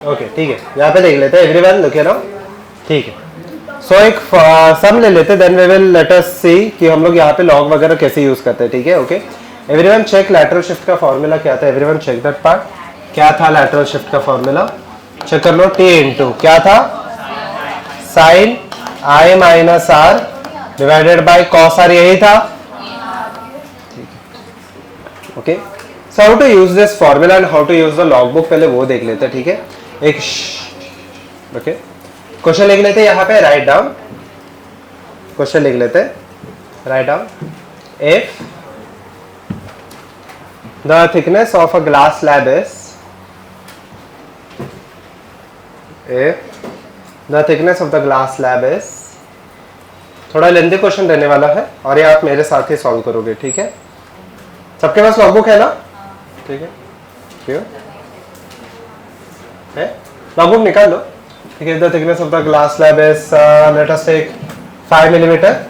Okay ठीक है, यहाँ पे देख लेते हैं एवरीवन, लुक हियर नाउ, ठीक है। सो एक सम ले लेते, then we will let us see कि हम लोग यहाँ पे लॉग वगैरह कैसे यूज करते हैं, ठीक है। Okay everyone check lateral shift का फॉर्मूला क्या था, एवरीवन चेक दैट पार्ट, क्या था लैटरल शिफ्ट का फॉर्मूला, चेक कर लो। टी इंटू क्या था, sine I minus R divided by cos R, यही था, okay. So how to use this formula and how to use the log book, पहले वो देख लेते हैं, ठीक है। एक ओके क्वेश्चन लिख लेते हैं यहाँ पे, राइट डाउन, क्वेश्चन लिख लेते हैं, right down, if the thickness of a glass slab is, if the thickness of the glass slab is, थोड़ा लेंथी क्वेश्चन रहने वाला है और ये आप मेरे साथ ही सॉल्व करोगे, ठीक है। सबके पास लॉगबुक है ना, ठीक है, क्यों है, लॉगबुक निकाल लो, ठीक है। The thickness of the glass slab is let us take 5 millimetre,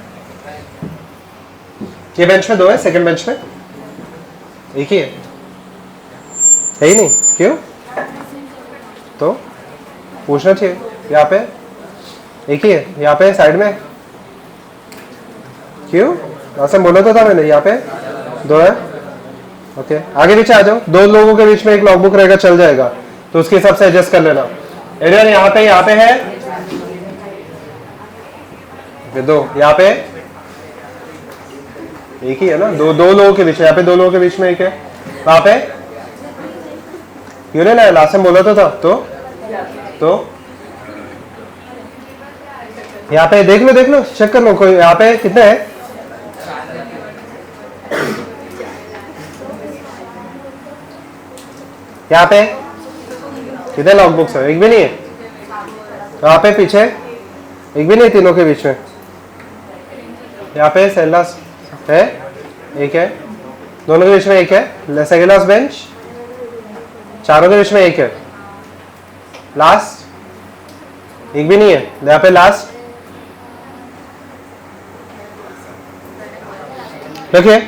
ये बेंच में 2 है, सेकंड बेंच में एक ही है ही नहीं, क्यों, तो पूछना चाहिए, यहाँ पे एक ही है, यहाँ पे साइड में क्यों, ऐसे बोला तो था मैंने, यहाँ पे 2 है, ओके आगे पीछे आ जाओ, 2 लोगों के बीच में एक लॉगबुक रहेगा, चल जाएगा, तो उसके हिसाब से एडजस्ट कर लेना। एरिया यहाँ पे है, 2 यहाँ पे एक ही है ना, 2 लोगों के बीच में, यहाँ पे 2 लोगों के बीच में एक है, वहां पे क्यों नहीं लाया, लास्ट टाइम बोला तो था, तो यहाँ पे देख लो चेक कर लो, कोई यहाँ पे कितने हैं, यहाँ पे कितने लॉग बुक्स है, एक भी नहीं है, यहाँ पे पीछे एक भी नहीं, तीनों के बीच में, यहाँ पे सेलास है, एक है, दोनों के बीच में एक है, सेकेंड लास्ट बेंच, चारों के बीच में एक है, लास्ट एक भी नहीं है, यहाँ पे लास्ट, लिखिए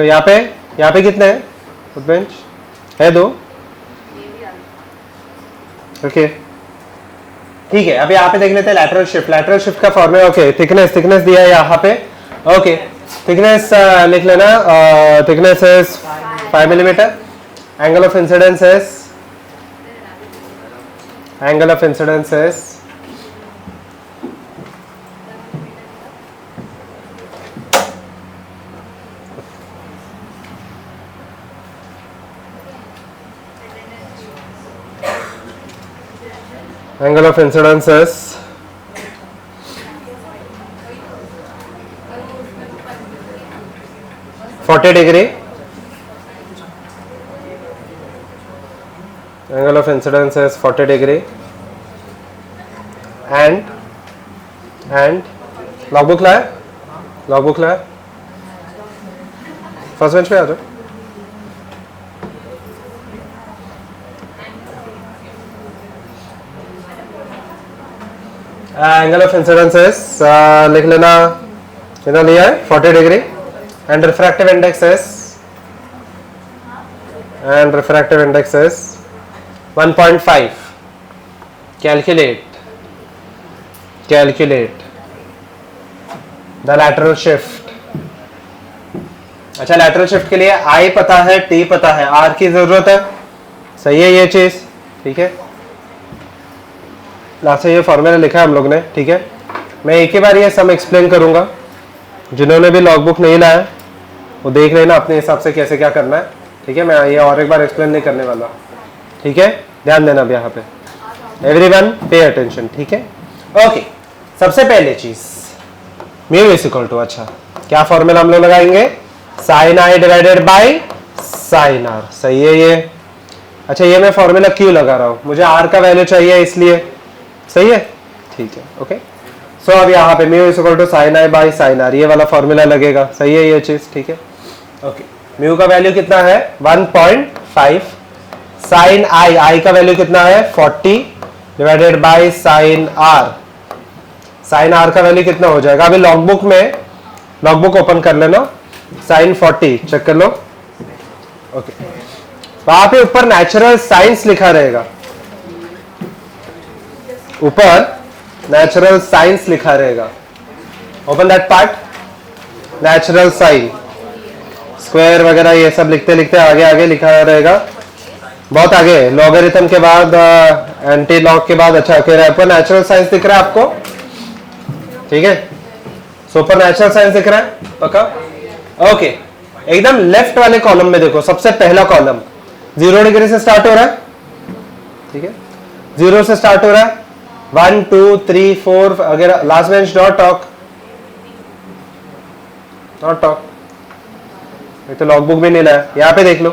यहाँ पे कितने हैं, बेंच है 2, ओके ठीक है। अब यहाँ पे देख लेते हैं लैटरल शिफ्ट का फॉर्मूला, ओके थिकनेस दिया है यहाँ पे, ओके थिकनेस लिख लेना, thickness is 5 millimetre, angle of incidence is angle of incidence is 40 degree, angle of incidence is 40 degree, and logbook लाया, फर्स्ट बेंच पे आ जाओ, एंगल ऑफ इंसिडेंस इज लिख लेना, कितना लिया है 40 degree, and refractive index is 1.5, calculate the lateral shift. अच्छा lateral shift के लिए आई पता है, टी पता है, आर की जरूरत है, सही है ये चीज, ठीक है। लास्ट से ये फॉर्मूला लिखा है हम लोग ने, ठीक है। मैं एक ही बार ये सम एक्सप्लेन करूंगा, जिन्होंने भी लॉगबुक नहीं लाया वो देख लेना अपने हिसाब से कैसे क्या करना है, ठीक है। मैं ये और एक बार एक्सप्लेन नहीं करने वाला, ठीक है, ध्यान देना अब यहाँ पे, एवरीवन पे अटेंशन, ठीक है। ओके सबसे पहले चीज म्यू इज इक्वल टू, अच्छा क्या फॉर्मूला हम लोग लगाएंगे, sine I divided by sine R, सही है ये। अच्छा ये मैं फॉर्मूला क्यों लगा रहा हूँ, मुझे आर का वैल्यू चाहिए इसलिए, सही है, ठीक है, ओके। सो अब यहाँ पे mu is equal to sine I by sine R, ये वाला फॉर्मूला लगेगा, सही है ये चीज, ठीक है, ओके। म्यू का वैल्यू कितना है 1.5, साइन आई का वैल्यू कितना है 40 डिवाइडेड बाय साइन आर का वैल्यू कितना हो जाएगा, अभी लॉगबुक ओपन कर लेना, साइन 40 चेक कर लो, ओके वहां पे ऊपर नेचुरल साइंस लिखा रहेगा, ऊपर नेचुरल साइंस लिखा रहेगा। Open that part, natural sine, square वगैरह ये सब लिखते लिखते आगे आगे लिखा रहेगा, बहुत आगे। लॉगरिथम के बाद एंटी लॉग के बाद, अच्छा कह रहा है ऊपर नेचुरल साइंस दिख रहा है आपको, ठीक है। सो ऊपर नेचुरल साइंस दिख रहा है पक्का, ओके। एकदम लेफ्ट वाले कॉलम में देखो, सबसे पहला कॉलम 0 डिग्री से स्टार्ट हो रहा है, ठीक है, 0 से स्टार्ट हो रहा है, 1 2 3 4 वगैरह। Last bench dot talk, not talk, ये तो लॉग बुक भी नहीं लाया, यहाँ पे देख लो,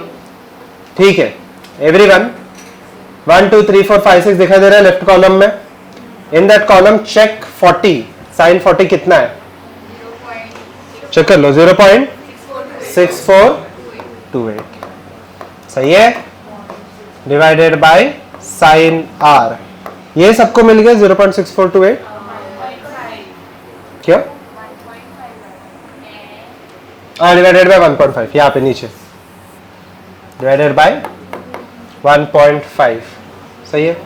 ठीक है। एवरीवन 1 2 3 4 5 6 दिखाई दे रहा है लेफ्ट कॉलम में। In that column check 40, sine 40 कितना है चेक कर लो, 0.6428 सही है, डिवाइडेड बाय साइन आर। ये सबको मिल गया 0.6428, क्या डिवाइडेड बाय 1.5, यहाँ पे नीचे डिवाइडेड बाय 1.5, सही है,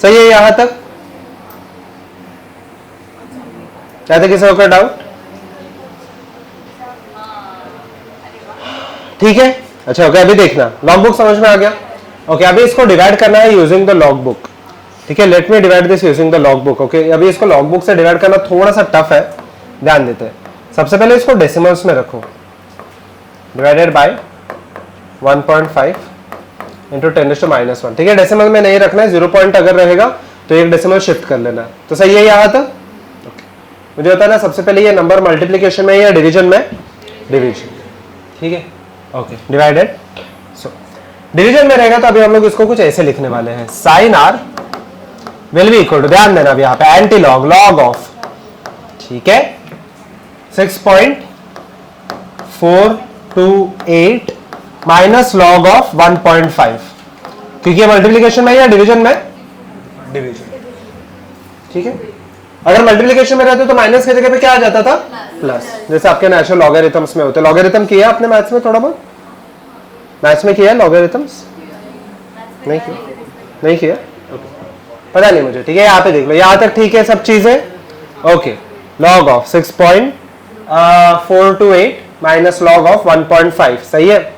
सही है यहां तक। क्या था किसी का डाउट? ठीक है, अच्छा ओके। अभी देखना, लॉग बुक समझ में आ गया, ओके। अभी इसको डिवाइड करना है यूजिंग द लॉग बुक, ठीक है। Let me divide this using the log book, okay. अभी इसको लॉग बुक से डिवाइड करना थोड़ा सा टफ है, ध्यान देते हैं। सबसे पहले इसको डेसिमल्स में रखो, डिवाइडेड बाय 1.5 इंटू 10⁻⁻1, ठीक है। डेसिमल में नहीं रखना है, 0 पॉइंट अगर रहेगा तो एक डेसिमल शिफ्ट कर लेना, तो सही है यहाँ तक। मुझे होता है ना, सबसे पहले ये नंबर मल्टीप्लीकेशन में या डिवीजन में, डिवीजन, ठीक है, ओके। डिवाइडेड, सो डिवीजन में रहेगा तो अभी हम लोग इसको कुछ ऐसे लिखने वाले हैं, sine R will be equal to, ध्यान देना अभी यहाँ पे एंटी लॉग, लॉग ऑफ, ठीक है, 6.428 माइनस लॉग ऑफ 1.5, क्योंकि ये मल्टीप्लीकेशन में या डिवीजन में, डिवीजन, ठीक है। अगर मल्टीप्लीकेशन में रहते तो माइनस की जगह पे क्या आ जाता था, प्लस, जैसे आपके नेचुरल लॉगरिथम्स में होते। लॉगरिथम किया आपने मैथ्स में, थोड़ा बहुत मैथ्स में किया है लॉगरिथम्स, नहीं किया, नहीं किया, पता नहीं मुझे, ठीक है। यहाँ पे देख लो, यहाँ तक ठीक है सब चीजें, okay. Log of 6.428 minus log of 1.5, सही है।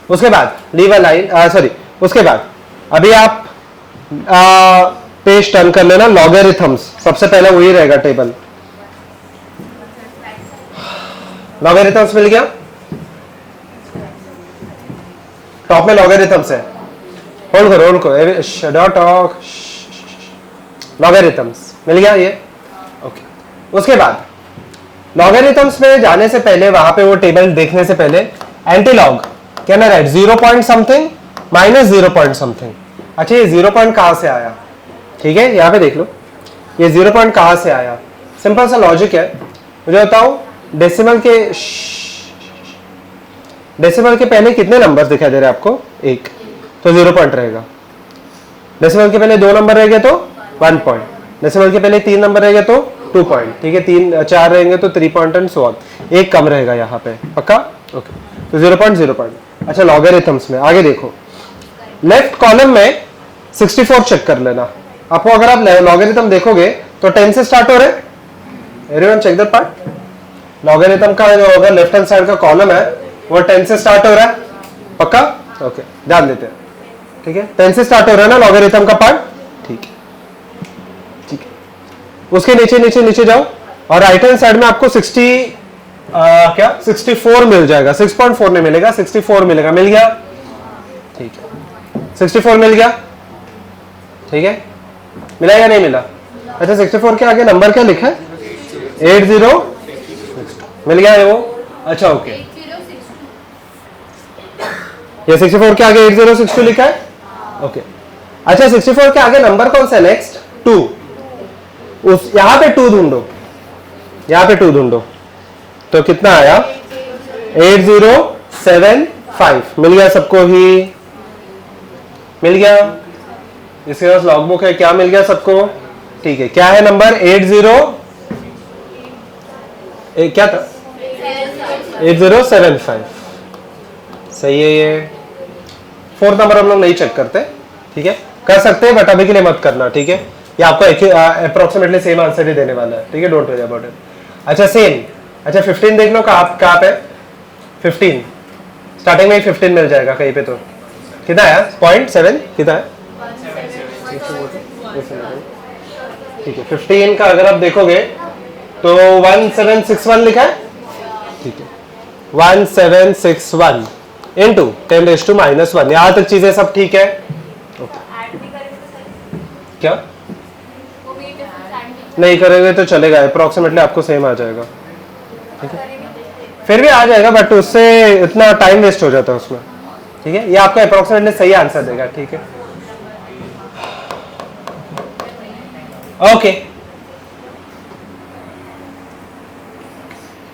उसके बाद लीव अ लाइन, सॉरी, उसके बाद अभी आप पेज टर्न कर लेना, लॉगरिथम्स सबसे पहले वही रहेगा टेबल, लॉगरिथम्स मिल गया, टॉप में लॉगरिथम्स है, होल्ड करो, होल्ड करो, डॉट टॉक, लॉगरिथम्स मिल गया ये, ओके। उसके बाद लॉगरिथम्स में जाने से पहले, वहां पे वो टेबल देखने से पहले, एंटी लॉग कहना right, 0 point something minus 0 point something. अच्छा, ये 0 पॉइंट कहां से आया, ठीक है, यहां पे देख लो, ये 0 पॉइंट कहां से आया। सिंपल सा लॉजिक है, मुझे बताओ, डेसिमल के पहले कितने नंबर दिखाई दे रहे हैं आपको, 1, तो 0 पॉइंट रहेगा। डेसिमल के पहले 2 नंबर रहेंगे तो 1 पॉइंट, डेसिमल के पहले 3 नंबर रहेंगे तो 2 पॉइंट, ठीक है, 3 4 रहेंगे तो 3 पॉइंट एंड सो ऑन, एक कम रहेगा यहाँ पे, पक्का, ओके। तो 0 पॉइंट 0 पॉइंट। अच्छा, लॉगरिथम्स में आगे देखो, लेफ्ट कॉलम में 64 चेक कर लेना आपको। अगर आप लॉगरिथम देखोगे तो 10 से स्टार्ट हो रहे, everyone check that part. Logarithm का जो होगा लेफ्ट हैंड साइड का कॉलम है वो 10 से स्टार्ट हो रहा है, पक्का, ओके, ध्यान देते हैं, ठीक है। 10 से स्टार्ट हो रहा है ना लॉगरिथम का पार्ट, ठीक है, ठीक है। उसके नीचे नीचे नीचे जाओ और राइट हैंड साइड में आपको 64 मिल जाएगा, 6.4 नहीं मिलेगा, 64 मिलेगा, मिल गया, ठीक है, 64 मिल गया, ठीक है, मिला या नहीं मिला। अच्छा, 64 के आगे नंबर क्या लिखा है, 80, मिल गया है वो, अच्छा ओके। ये 64 के आगे 8062 लिखा है, ओके। अच्छा, 64 के आगे नंबर कौन सा है नेक्स्ट, 2, उस यहां पे 2 ढूंढो, यहां पे 2 ढूंढो, तो कितना आया, 8075, मिल गया सबको ही, मिल गया। इसके पास लॉग बुक है, क्या मिल गया सबको, ठीक है। क्या है नंबर, 8075, सही है ये, फोर्थ नंबर हम लोग नहीं चेक करते, ठीक है, कर सकते हैं बट अभी के लिए मत करना, ठीक है। ये आपको अप्रोक्सीमेटली सेम आंसर ही देने वाला है, ठीक है, डोंट वरी अबाउट इट। अच्छा सेम, अच्छा 15 देख लो कहाँ पे 15, स्टार्टिंग में ही 15 मिल जाएगा कहीं पे, तो कितना है 0.7 कितना है, ठीक है। 15 का अगर आप देखोगे तो 1761 लिखा है, ठीक है, 1761 इंटू 10⁻⁻1। यहां तक चीजें सब ठीक है, क्या नहीं करेंगे तो चलेगा, अप्रोक्सीमेटली आपको सेम आ जाएगा, ठीक है, फिर भी आ जाएगा बट उससे इतना टाइम वेस्ट हो जाता है उसमें, ठीक है। ये आपका अप्रोक्सीमेटली सही आंसर देगा, ठीक है, okay.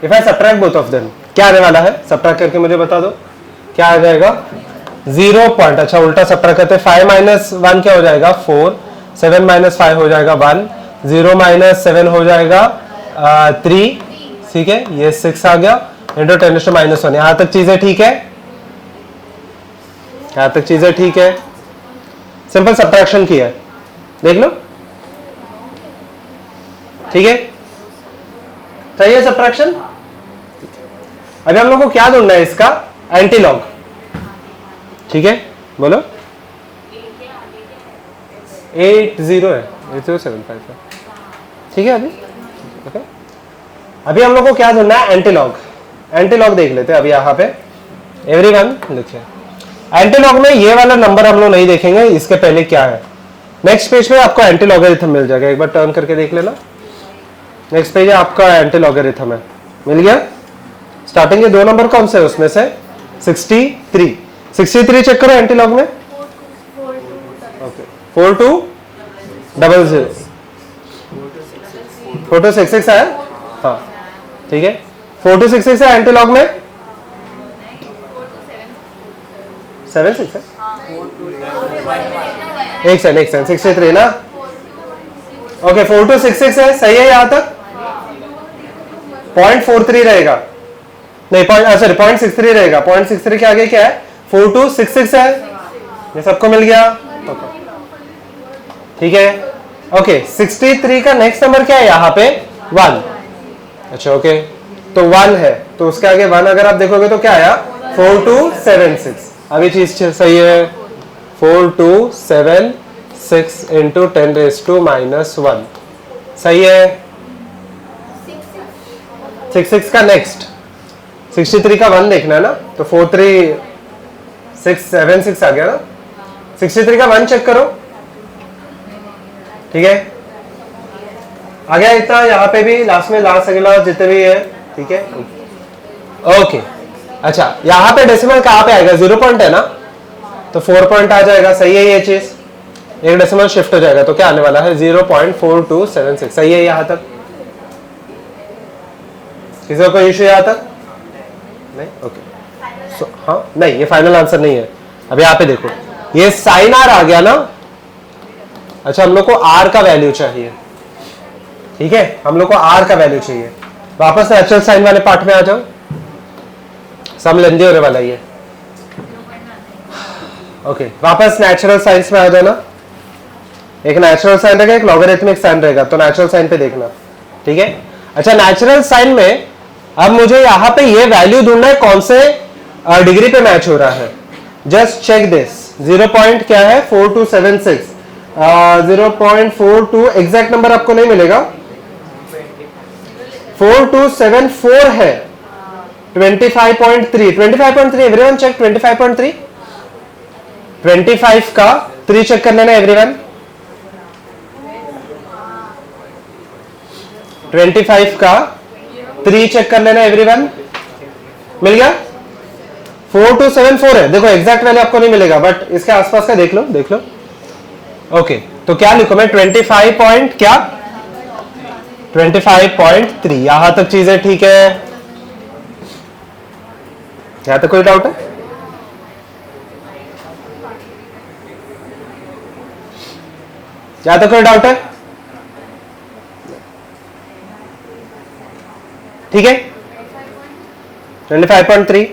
If I subtract both of them, क्या आने वाला है, सबट्रैक्ट करके मुझे बता दो क्या आ जाएगा, 0 पॉइंट, अच्छा उल्टा सबट्रैक्ट करते, 5 - 1 क्या हो जाएगा 4, 7 - 5 हो जाएगा 1, 0 - 7 हो जाएगा 3, ठीक है, ये 6 आ गया, इंटू 10⁻⁻1। यहां तक चीजें ठीक है, यहां तक चीजें ठीक है, सिंपल सबट्रैक्शन किया है, देख लो, ठीक है, सही है सबट्रैक्शन। अभी हम लोग को क्या ढूंढना है, इसका एंटीलॉग, ठीक है, बोलो 80 है, 8075 है, ठीक है। अभी ओके, अभी हम लोग को क्या ढूंढना है, एंटीलॉग। एंटीलॉग देख लेते हैं अभी यहाँ पे, एवरीवन लिखिए। एंटीलॉग में ये वाला नंबर हम लोग नहीं देखेंगे, इसके पहले क्या है, नेक्स्ट पेज पे आपको एंटी लॉगरिथम मिल जाएगा, एक बार टर्न करके देख लेना, नेक्स्ट पेज है आपका एंटी लॉगरिथम है, मिल गया। स्टार्टिंग के 2 नंबर कौन से है उसमें से, 63 चेक करो एंटी लॉग में, ओके 4200 4266 है, हाँ ठीक है, 4266 है एंटी लॉग में, 76 है, एक सेकंड 63 ना, ओके 4266 है, सही है यहां तक, 0.43 रहेगा, नहीं सॉरी 0.63 रहेगा, 0.63 के आगे क्या है 4266 है, ये सबको मिल गया, ठीक है। ओके 63 का नेक्स्ट नंबर क्या है यहाँ पे 1, अच्छा ओके तो 1 है, तो उसके आगे 1 अगर आप देखोगे तो क्या आया 4276, अभी चीज सही है, 4276 इंटू 10⁻⁻1 सही है। 66 का नेक्स्ट 63 का 1 देखना है ना, तो 43676 आ गया ना, 63 का 1 चेक करो, ठीक है आ गया इतना, यहाँ पे भी लास्ट में लास्ट अगला जितने भी है, ठीक है ओके। अच्छा यहाँ पे डेसिमल कहाँ पे आएगा, 0 पॉइंट है ना, तो 4 पॉइंट आ जाएगा, सही है ये चीज, एक डेसिमल शिफ्ट हो जाएगा, तो क्या आने वाला है 0.4276, सही है यहाँ तक, किसी को कोई इशू यहाँ तक नहीं, ओके हाँ नहीं ये फाइनल आंसर नहीं है, अब यहाँ पे देखो ये साइन आर आ गया ना, अच्छा हम लोग को आर का वैल्यू चाहिए, ठीक है हम लोग को आर का वैल्यू चाहिए, वापस नेचुरल साइन वाले पार्ट में आ जाओ, सम लेंदी होने वाला ये, ओके वापस नेचुरल साइंस में आ जाना, एक नेचुरल साइन रहेगा एक लॉगरिथमिक साइन रहेगा, तो नेचुरल साइन पे देखना, ठीक है। अच्छा नेचुरल साइन में अब मुझे यहाँ पे ये वैल्यू ढूंढना है कौन से डिग्री पे मैच हो रहा है, जस्ट चेक दिस, 0 पॉइंट क्या है 4276, 0.42 एग्जैक्ट नंबर आपको नहीं मिलेगा, 4274 है, 25.3 एवरीवन चेक, 25.3 25 का 3 चेक कर लेना एवरीवन, 25 का 3 चेक कर लेना एवरीवन, मिल गया 4274 है, देखो एग्जैक्ट वैल्यू आपको नहीं मिलेगा बट इसके आसपास का देख लो ओके तो क्या लिखो मैं 25 पॉइंट क्या 25.3, यहां तक चीजें ठीक है, यहां तक कोई डाउट है, यहां तक कोई डाउट है, ठीक है 25.3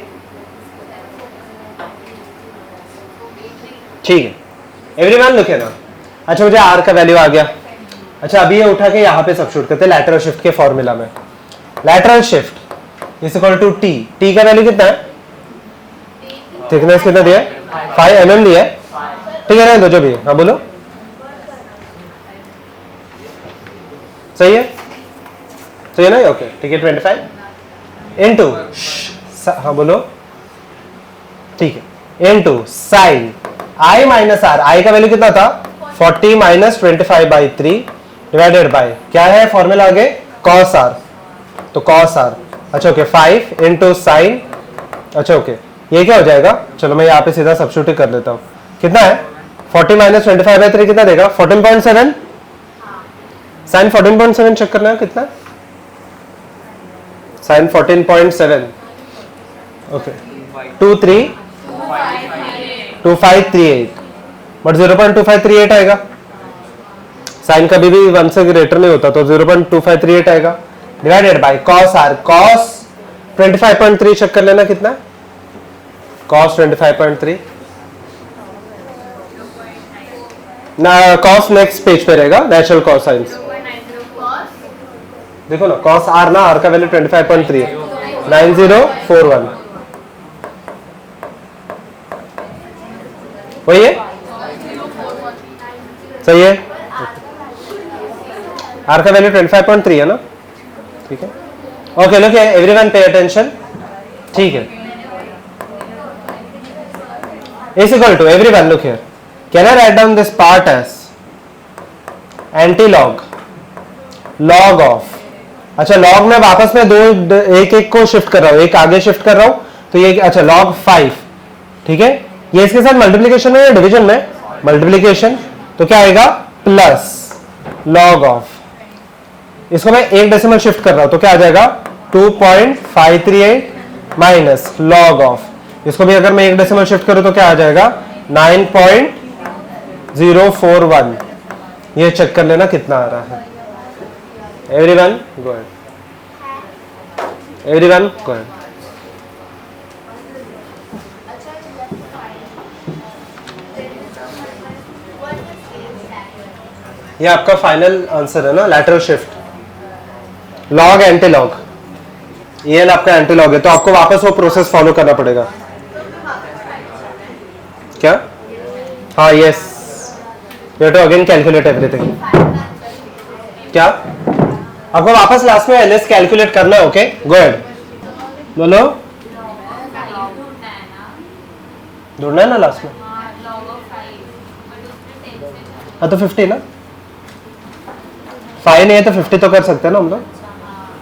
ठीक है एवरीवन लुक है ना। अच्छा मुझे आर का वैल्यू आ गया। अच्छा अभी ये उठा के यहाँ पे सब्स्टिट्यूट करते हैं लैटरल शिफ्ट के फॉर्मूला में। Lateral shift is equal to T. T का वैल्यू कितना है? थिकनेस कितना दिया है? 5 mm दिया है, ठीक है ना, दो जो भी है। हाँ बोलो, सही है, सही है ना, ओके ठीक है। 25 इनटू, हाँ बोलो, ठीक है, into sine I minus R. I का वैल्यू कितना था? 40 माइनस 25/3 डिवाइडेड बाय क्या है फॉर्मूला आगे? Cos R. तो कॉस आर, अच्छा ओके 5 इंटू साइन, अच्छा ओके ये क्या हो जाएगा? चलो मैं यहाँ पे सीधा सब्स्टिट्यूट कर लेता हूँ। कितना है? 40 माइनस 25/3 कितना देगा? 14.7। साइन 14.7 चेक करना है कितना? साइन 14.7, ओके 2538 बट 0.2538 आएगा। साइन कभी भी 1 से ग्रेटर नहीं होता, तो 0.2538 आएगा divided by cos R. Cos 25.3 check कर लेना कितना? कॉस 25.3 ना, कॉस नेक्स्ट पेज पे रहेगा, नेचुरल कॉस साइंस। देखो ना कॉस आर ना, आर का वैल्यू 25.3 है, 9041 वही है, सही है। आर का वैल्यू 25.3 है ना, ठीक है। Okay look everyone pay attention, ठीक है। Is equal to everyone look here, can I write down this part as anti log of. अच्छा लॉग में वापस में दो एक एक को शिफ्ट कर रहा हूं, एक आगे शिफ्ट कर रहा हूं, तो ये अच्छा लॉग 5, ठीक है। ये इसके साथ मल्टीप्लीकेशन में या डिवीजन में? मल्टीप्लीकेशन, तो क्या आएगा? Plus log of. इसको मैं एक डेसिमल शिफ्ट कर रहा हूं, तो क्या आ जाएगा? 2.538 माइनस लॉग ऑफ। इसको भी अगर मैं एक डेसिमल शिफ्ट करूं तो क्या आ जाएगा? 9.041। ये चेक कर लेना कितना आ रहा है। Everyone go ahead, everyone go ahead. ये आपका फाइनल आंसर है ना, lateral shift. Log anti log, ये आपका एंटी लॉग है, तो आपको वापस वो प्रोसेस फॉलो करना पड़ेगा। क्या? हाँ yes, you have to again calculate everything. क्या आपको वापस लास्ट में एलएस कैलकुलेट करना है? ओके गो अहेड, बोलो। ढूंढना है ना लास्ट में? हाँ तो 50 ना, 5 नहीं है तो 50 तो कर सकते हैं ना हम लोग।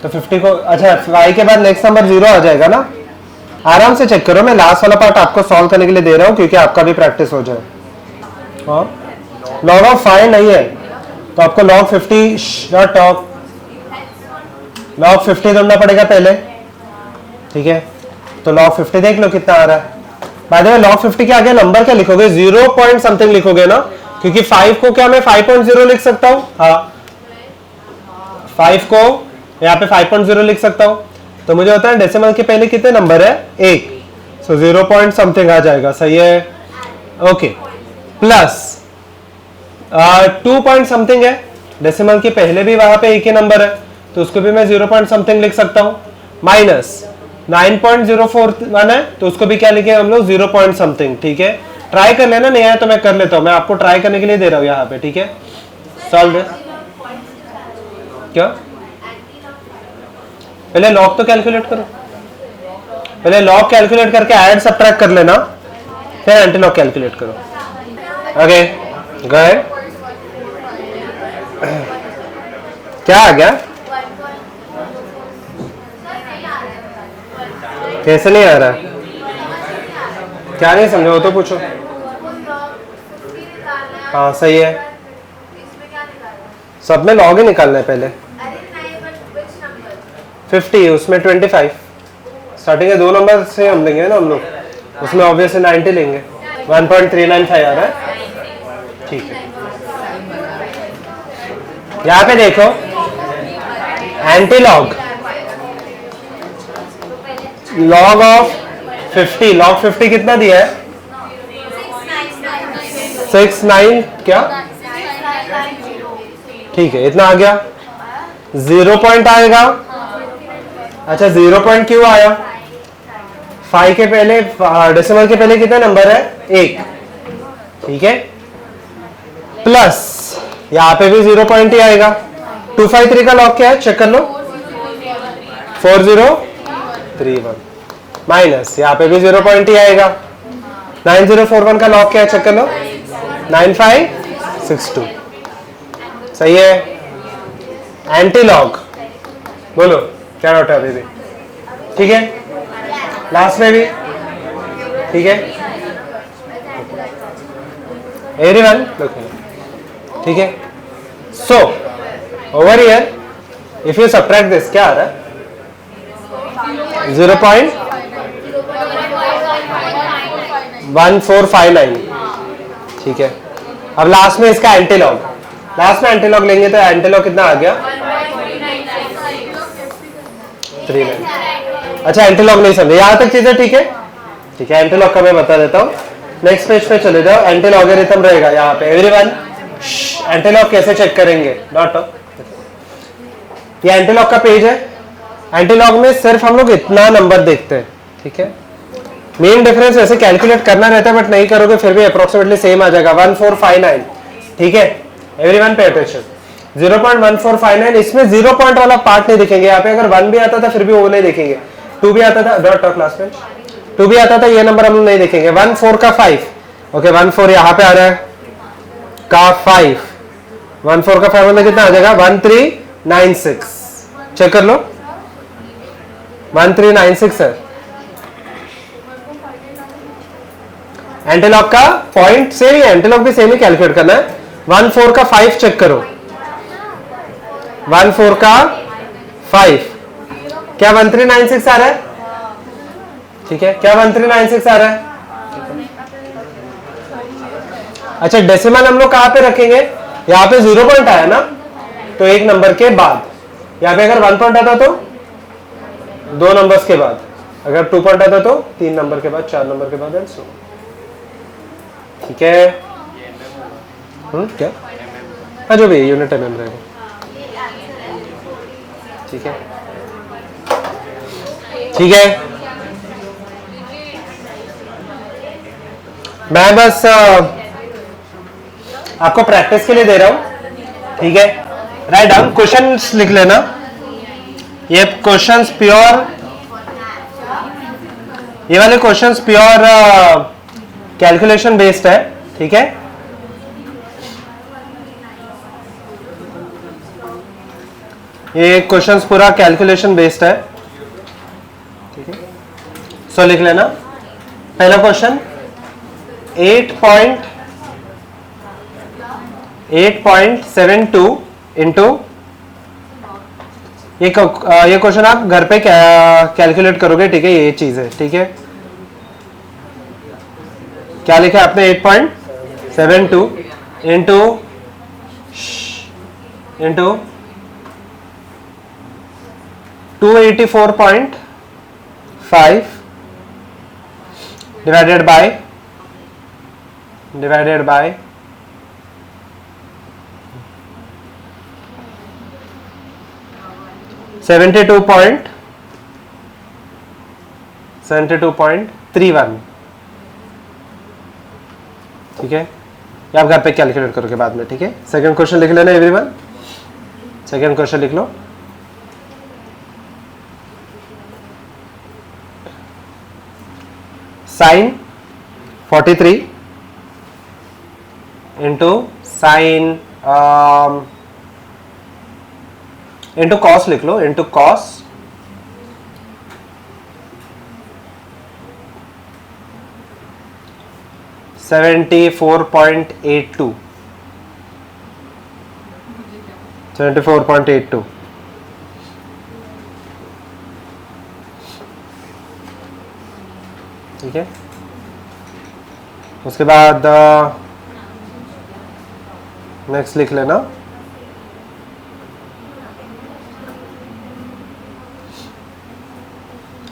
तो 50 को, अच्छा 5 के बाद नेक्स्ट नंबर 0 आ जाएगा ना। आराम से चेक करो, मैं लास्ट वाला पार्ट आपको सॉल्व करने के लिए दे रहा हूँ क्योंकि आपका भी प्रैक्टिस हो जाए। हाँ लॉग ऑफ 5 नहीं है तो आपको लॉग 50 शॉर्ट ऑफ लॉग 50 ढूंढना पड़ेगा पहले, ठीक है। तो लॉग 50 देख लो कितना आ रहा है। बाय द वे लॉग 50 के आगे नंबर क्या लिखोगे? 0 पॉइंट समथिंग लिखोगे ना, क्योंकि 5 को क्या मैं 5.0 लिख सकता हूँ? हाँ 5 को यहाँ पे 5.0 लिख सकता हूँ, तो मुझे होता है डेसिमल के पहले कितने नंबर है? 1, सो 0 पॉइंट समथिंग आ जाएगा, सही है, ओके। प्लस 2 पॉइंट समथिंग है, डेसिमल के पहले भी वहां पे एक ही नंबर है, तो उसको भी मैं 0 पॉइंट समथिंग लिख सकता हूँ। माइनस 9.041 है, तो उसको भी क्या लिखे हम लोग? 0 पॉइंट समथिंग, ठीक है। ट्राई कर लेना, नहीं आया तो मैं कर लेता हूँ, मैं आपको ट्राई करने के लिए दे रहा हूँ यहाँ पे, ठीक है। सॉल्व क्या? पहले लॉग तो कैलकुलेट करो, पहले लॉग कैलकुलेट करके ऐड सब्ट्रैक्ट कर लेना, फिर एंटी लॉग कैलकुलेट करो। ओके गए, क्या आ गया? कैसे नहीं आ रहा? क्या नहीं समझे वो तो पूछो। हाँ सही है, सब में लॉग ही निकालना है पहले। 50, उसमें 25, स्टार्टिंग के 2 नंबर से हम लेंगे ना हम लोग, उसमें ऑब्वियसली 90 लेंगे। 1.395 आ रहा है, ठीक है। यहाँ पे देखो anti log, log of 50, log 50 कितना दिया है? 69 क्या, ठीक है इतना आ गया। 0 पॉइंट आएगा। अच्छा 0 पॉइंट क्यों आया, 5 के पहले, डेसिमल के पहले कितने नंबर है, 1, ठीक है। प्लस यहां पे भी 0 पॉइंट ही आएगा। 253 का लॉग क्या है, चेक कर लो, 4031 माइनस यहाँ पे भी 0 पॉइंट ही आएगा। 9041 का लॉग क्या है, चेक कर लो, 9562, सही है। एंटी लॉग बोलो क्या डाउट है अभी भी, ठीक है, लास्ट में भी, ठीक है, एवरीवन ठीक है। So over here if you subtract this, क्या आ रहा है, 0.1459, ठीक है। अब लास्ट में इसका एंटीलॉग, लास्ट में एंटीलॉग लेंगे तो एंटीलॉग कितना आ गया, 39। अच्छा एंटीलॉग नहीं समझे, यहां तक चीजें ठीक है, ठीक है। एंटीलॉग का मैं बता देता हूं, नेक्स्ट पेज पे चले जाओ। एंटीलॉगरिथम रहेगा यहाँ पे, एवरीवन एंटीलॉग कैसे चेक करेंगे, डॉट, ये एंटीलॉग का पेज है। एंटीलॉग में सिर्फ हम लोग इतना नंबर देखते हैं, ठीक है। मेन डिफरेंस वैसे कैलकुलेट करना रहता है बट नहीं करोगे फिर भी अप्रोक्सीमेटली सेम आ जाएगा, 1459, ठीक है। एवरीवन पे अटेंशन, 0.1459, इसमें 0 पॉइंट वाला पार्ट नहीं दिखेंगे यहाँ पे। अगर 1 भी आता था फिर भी वो नहीं दिखेंगे, 2 भी आता था, डॉट क्लास में 2 भी आता था, ये नंबर हम लोग नहीं देखेंगे। 14 का 5, ओके 14 यहाँ पे आ रहा है का 5, 14 का 5 मतलब कितना आ जाएगा, 1396, चेक कर लो, 1396 है। एंटीलॉग का पॉइंट सेम ही, एंटीलॉग भी सेम ही कैलकुलेट करना है। 14 का 5 चेक करो, 14 का 5 क्या 1396 आ रहा है, ठीक है, क्या 1396 आ रहा है। अच्छा डेसिमल हम लोग कहां पे रखेंगे, यहाँ पे 0 पॉइंट आया ना, तो एक नंबर के बाद, यहाँ पे अगर 1 पॉइंट आता तो 2 नंबर्स के बाद, अगर 2 पॉइंट आता तो 3 नंबर के बाद, 4 नंबर के बाद, ठीक है। क्या, हाँ जो भी यूनिट एमएम रहेगा, ठीक है, ठीक है। मैं बस आपको प्रैक्टिस के लिए दे रहा हूं, ठीक है। राइट डाउन, क्वेश्चंस लिख लेना, ये क्वेश्चंस प्योर, ये वाले क्वेश्चंस प्योर कैलकुलेशन बेस्ड है, ठीक है। ये क्वेश्चंस पूरा कैलकुलेशन बेस्ड है, ठीक है। सो लिख लेना, पहला क्वेश्चन 8.72 इंटू, ये क्वेश्चन आप घर पे कैलकुलेट करोगे, ठीक है, ये चीज है, ठीक है। क्या लिखा आपने, 8.72 इंटू 284.5 divided by 72.31, ठीक है। ये आप घर पे कैलकुलेट करोगे बाद में, ठीक है। सेकंड क्वेश्चन लिख लेना एवरीवन, सेकंड क्वेश्चन लिख लो, sine 43 into sine into cos लिख लो, इंटू कॉस 74.82, 74.82, ठीक है। उसके बाद नेक्स्ट लिख लेना,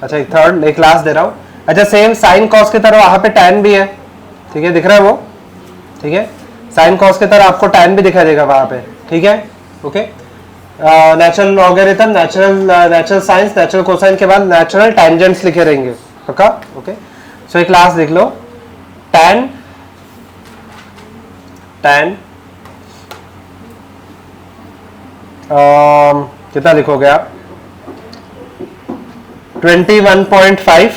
अच्छा एक थर्ड, एक लास्ट दे रहा हूं। अच्छा सेम साइन कॉस की तरह वहां पे tan भी है, ठीक है, दिख रहा है वो, ठीक है। साइन कॉस की तरह आपको टैन भी दिखाई देगा वहां पे, ठीक है। Okay, natural logarithm, natural science, natural cosine के बाद नेचुरल टैंजेंट्स लिखे रहेंगे, पक्का। ओके, सो एक क्लास लिख लो, टैन कितना लिखोगे आप, 21.5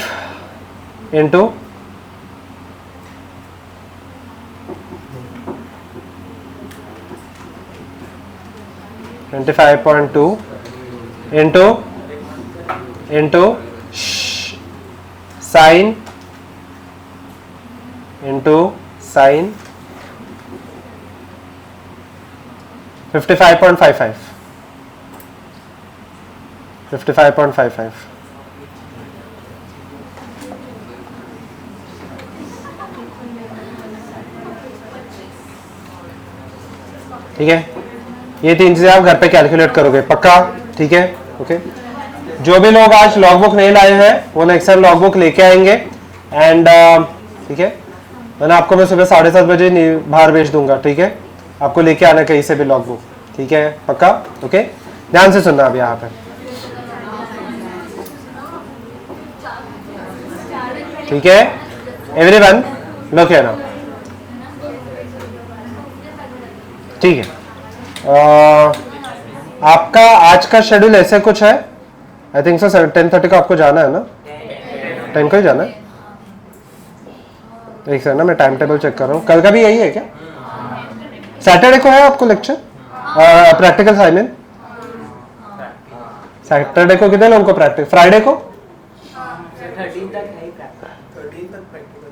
इंटू 25.2 इंटू साइन 55.55 ठीक है। ये तीन चीजें आप घर पे कैलकुलेट करोगे, पक्का, ठीक है। ओके, जो भी लोग आज लॉगबुक नहीं लाए हैं वो नेक्स्ट टाइम लॉगबुक लेके आएंगे एंड ठीक है। मैंने आपको मैं सुबह 7:30 बजे बाहर भेज दूंगा, ठीक है। आपको लेके आना कहीं से भी लॉगबुक, ठीक है, पक्का। ओके, ध्यान से सुनना अब यहाँ पे, ठीक है। एवरीवन लुक हियर नाउ, ठीक है। आपका आज का शेड्यूल ऐसे कुछ है, आई थिंक सो 10:30 को आपको जाना है ना, 10 को ही जाना है। एक सेकंड ना, मैं टाइम टेबल चेक कर रहा हूँ। कल का भी यही है क्या? सैटरडे को है आपको लेक्चर, प्रैक्टिकल साइमन? सैटरडे को कितने लोगों को प्रैक्टिस, फ्राइडे को? 13 तक है, 13 तक प्रैक्टिकल।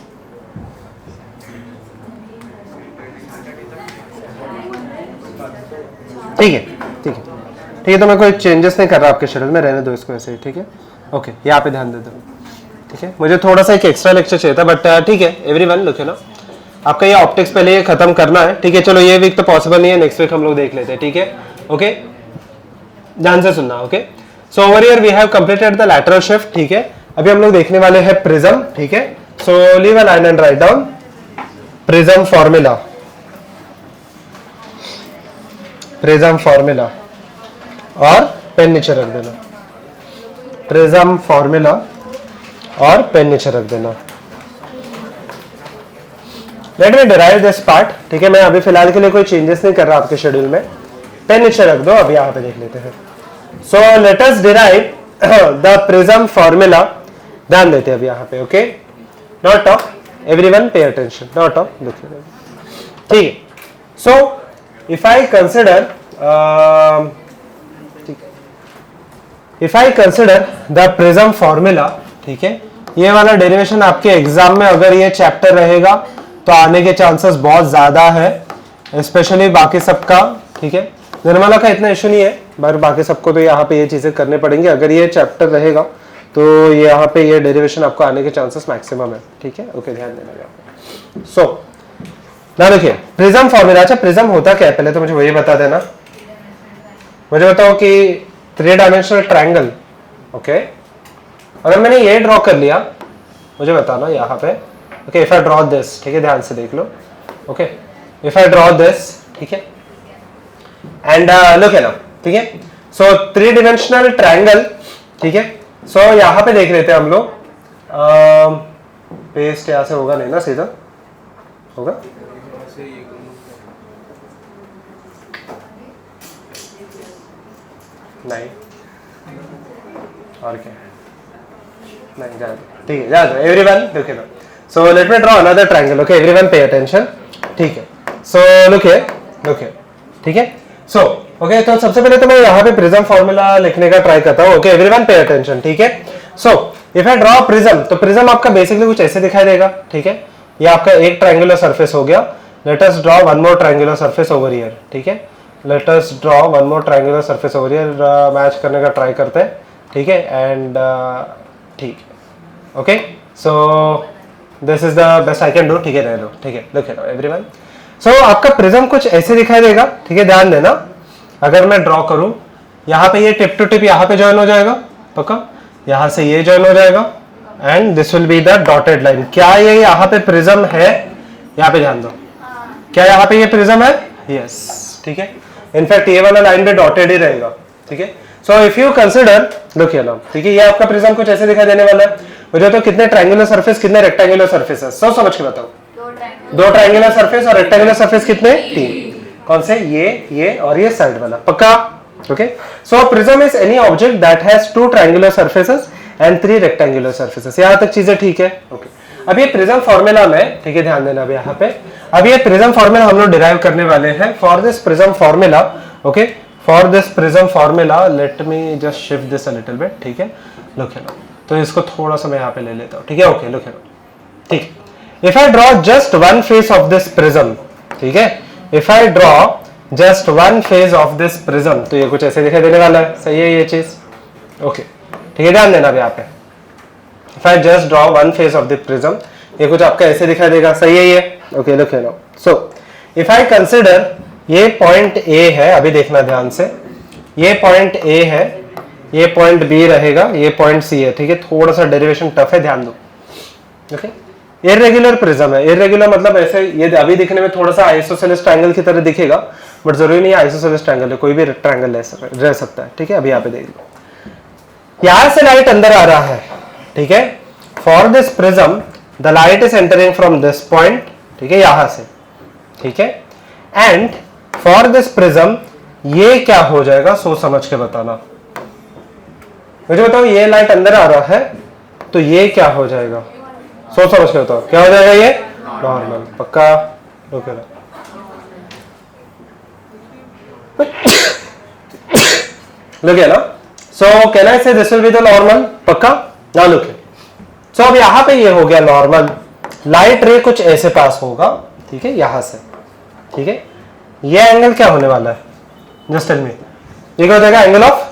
ठीक है, ठीक है, ठीक है। तो मैं कोई चेंजेस नहीं कर रहा आपके शेड्यूल में, रहने दो इसको ऐसे ही, ठीक है। ओके, यहाँ पे ध्यान दे दो, ठीक है। मुझे थोड़ा सा एक एक्स्ट्रा लेक्चर चाहिए था, बट ठीक है। एवरीवन लुक है ना, आपका ये ऑप्टिक्स पहले ये खत्म करना है, ठीक है। चलो ये वीक तो पॉसिबल नहीं है, नेक्स्ट वीक हम लोग देख लेते हैं, ठीक है। ओके, ध्यान से सुनना। Okay, so over here we have completed the lateral shift, ठीक है। अभी हम लोग देखने वाले हैं प्रिज्म, ठीक है। So leave a line and write down prism formula, prism formula, और पेन नीचे रख देना, प्रिज्म फॉर्मूला और पेन नीचे रख देना। Let me derive this part, ठीक है। मैं अभी फिलहाल के लिए कोई चेंजेस नहीं कर रहा आपके शेड्यूल में, पेन नीचे रख दो। अभी यहाँ पे देख लेते हैं। So let us derive the prism formula, ध्यान देते हैं अभी यहाँ पे। Okay, not talk, everyone pay attention, not talk, ठीक है। सो if I consider the prism formula, ठीक है, ये वाला डेरिवेशन आपके एग्जाम में अगर ये चैप्टर रहेगा तो आने के चांसेस बहुत ज्यादा है, स्पेशली बाकी सबका, ठीक है। निर्मला का इतना इशू नहीं है, पर बाकी सबको तो यहाँ पे ये चीजें करने पड़ेंगी। अगर ये चैप्टर रहेगा तो यहाँ पे ये डेरिवेशन आपको आने के चांसेस मैक्सिमम है, ठीक है। ओके, ध्यान देना। सो ना देखिए प्रिज्म फॉर्मूला। अच्छा, प्रिज्म होता क्या है पहले तो मुझे वही बता देना। मुझे बताओ कि 3 डायमेंशनल ट्रायंगल, ओके, अगर मैंने ये ड्रॉ कर लिया, मुझे बताना यहाँ पे। Okay, if I draw this, ठीक है, ध्यान से देख लो। Okay, if I draw this, ठीक है, एंड लुक है ना, ठीक है। सो 3 डायमेंशनल ट्रायंगल, ठीक है। सो यहाँ पे देख लेते हैं हम लोग। पेस्ट यहाँ से होगा नहीं ना, सीधा होगा? नहीं, और क्या, नहीं, जाओ, ठीक है, जाओ everyone, look here. So let me draw another triangle, okay, everyone pay attention, ठीक है। सो लुक हियर, ठीक है। सो ओके, तो सबसे पहले तो मैं यहाँ पे प्रिज्म फॉर्मूला लिखने का ट्राई करता हूँ। ओके, एवरीवन पे अटेंशन, ठीक है। So if I draw prism, तो प्रिज्म आपका बेसिकली कुछ ऐसे दिखाई देगा, ठीक है। ये आपका एक ट्रायंगुलर सरफेस हो गया। Let us draw one more triangular surface over here, ठीक है। Let us draw one more triangular surface over here, match करने का ट्राई करते हैं, ठीक है। एंड ठीक, okay, so this is the best I can do, ठीक है, रह लो, ठीक है। लुक हियर एवरीवन, सो आपका प्रिज्म कुछ ऐसे दिखाई देगा, ठीक है, ध्यान देना। अगर मैं ड्रॉ करूं, यहाँ पे ये टिप टू टिप यहाँ पे ज्वाइन हो जाएगा, पक्का, यहाँ से ये ज्वाइन हो जाएगा, and this will be the dotted line. क्या ये यहाँ पे प्रिज्म है? यहाँ पे ध्यान दो, क्या यहाँ पे ये प्रिज्म है? यस, ठीक है। इनफैक्ट ये वाला लाइन भी डॉटेड ही रहेगा, ठीक है। So if you consider, look here now, ठीक है, ये आपका प्रिज्म कुछ ऐसे दिखाई देने वाला है मुझे। तो कितने ट्रायंगुलर सरफेस, कितने रेक्टेंगुलर सरफेस है, सब समझ के बताओ। दो ट्रायंगुलर सरफेस और रेक्टेंगुलर सरफेस कितने? 3। कौन से? ये और ये साइड वाला, पक्का? Okay. So prism is any object that has 2 triangular surfaces and 3 rectangular surfaces. यहां तक चीजें ठीक है? ओके। अब ये प्रिज्म फॉर्मूला में, ठीक है, ध्यान देना अब यहाँ पे। अब ये प्रिज्म फॉर्मूला हम लोग डिराइव करने वाले हैं। For this prism formula, okay, for this prism formula, let me just shift this a little bit, ठीक है। लुक हियर, तो इसको थोड़ा सा मैं यहाँ पे ले लेता हूँ, ठीक है। ओके, लुक हियर, ठीक। If I draw just one face of this prism, ठीक है, if I draw just one face of this prism, तो ये कुछ ऐसे दिखाई देने वाला है, सही है ये चीज? ओके, ठीक है, ध्यान देना अब यहाँ पे। If I just draw one face of the prism, ये कुछ आपका ऐसे दिखाई देगा, सही है ये? Okay, look here now. So if I consider ये पॉइंट A है, अभी देखना ध्यान से, ये पॉइंट A है, ये पॉइंट B रहेगा, ये पॉइंट C है, ठीक है। थोड़ा सा डेरिवेशन टफ है, ध्यान दो। ओके, इर्रेगुलर प्रिज्म है। इर्रेगुलर मतलब ऐसे, ये अभी दिखने में थोड़ा सा आइसोसेलेस ट्रायंगल की तरह दिखेगा, बट जरूरी नहीं है आइसोसेलेस ट्रायंगल है, कोई भी ट्रायंगल रह सकता है, ठीक है। अभी यहाँ पे देख लो, यहां से लाइट अंदर आ रहा है, ठीक है। For this prism the light is entering from this point, ठीक है, यहां से, ठीक है। एंड फॉर दिस प्रिज्म ये क्या हो जाएगा, सोच समझ के बताना मुझे। बताओ, ये लाइट अंदर आ रहा है तो ये क्या हो जाएगा, सोच समझ के बताओ, क्या हो जाएगा? ये नॉर्मल, पक्का? ओके, लुक हियर ना। सो can I say this will be the normal, पक्का? ना लुक हियर। सो अब यहां पे ये हो गया नॉर्मल, लाइट रे कुछ ऐसे पास होगा, ठीक है, यहां से, ठीक है। ये एंगल क्या होने वाला है, जस्ट टेल मी। ये क्या हो जाएगा? एंगल ऑफ,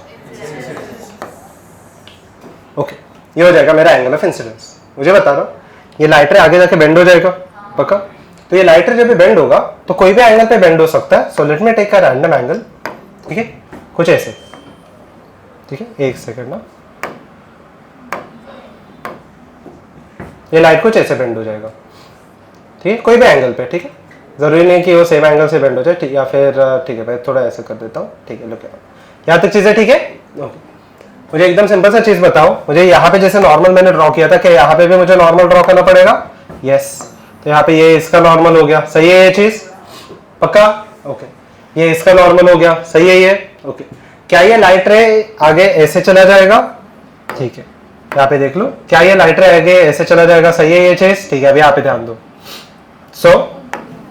ओके, ये हो जाएगा मेरा एंगल ऑफ इंसिडेंस। मुझे बता रहा हूं, ये लाइट रे आगे जाके बेंड हो जाएगा, पक्का? तो ये लाइट रे जब भी बेंड होगा तो कोई भी एंगल पे बेंड हो सकता है। So let me take a random angle, ठीक है, कुछ ऐसे, ठीक है। एक सेकंड ना, ये लाइट कुछ ऐसे बेंड हो जाएगा, ठीक है, कोई भी एंगल पे, ठीक है। जरूरी नहीं कि वो सेम एंगल से बेंड हो जाए, ठीक, या फिर ठीक है भाई थोड़ा ऐसे कर देता हूँ, ठीक है। लुक यहाँ तक चीजें ठीक है? ओके। मुझे एकदम सिंपल सा चीज बताओ, मुझे यहाँ पे जैसे नॉर्मल मैंने ड्रॉ किया था, क्या यहाँ पे भी मुझे नॉर्मल ड्रॉ करना पड़ेगा? यस। तो यहाँ पे ये इसका नॉर्मल हो गया, सही है ये चीज? पक्का? ओके। ये इसका नॉर्मल हो गया, सही है ये? ओके। क्या ये लाइट रे आगे ऐसे चला जाएगा? ठीक है, यहाँ पे देख लो, क्या ये लाइट रे आगे ऐसे चला जाएगा? सही है ये चीज? ठीक है, अभी यहाँ पे ध्यान दो। So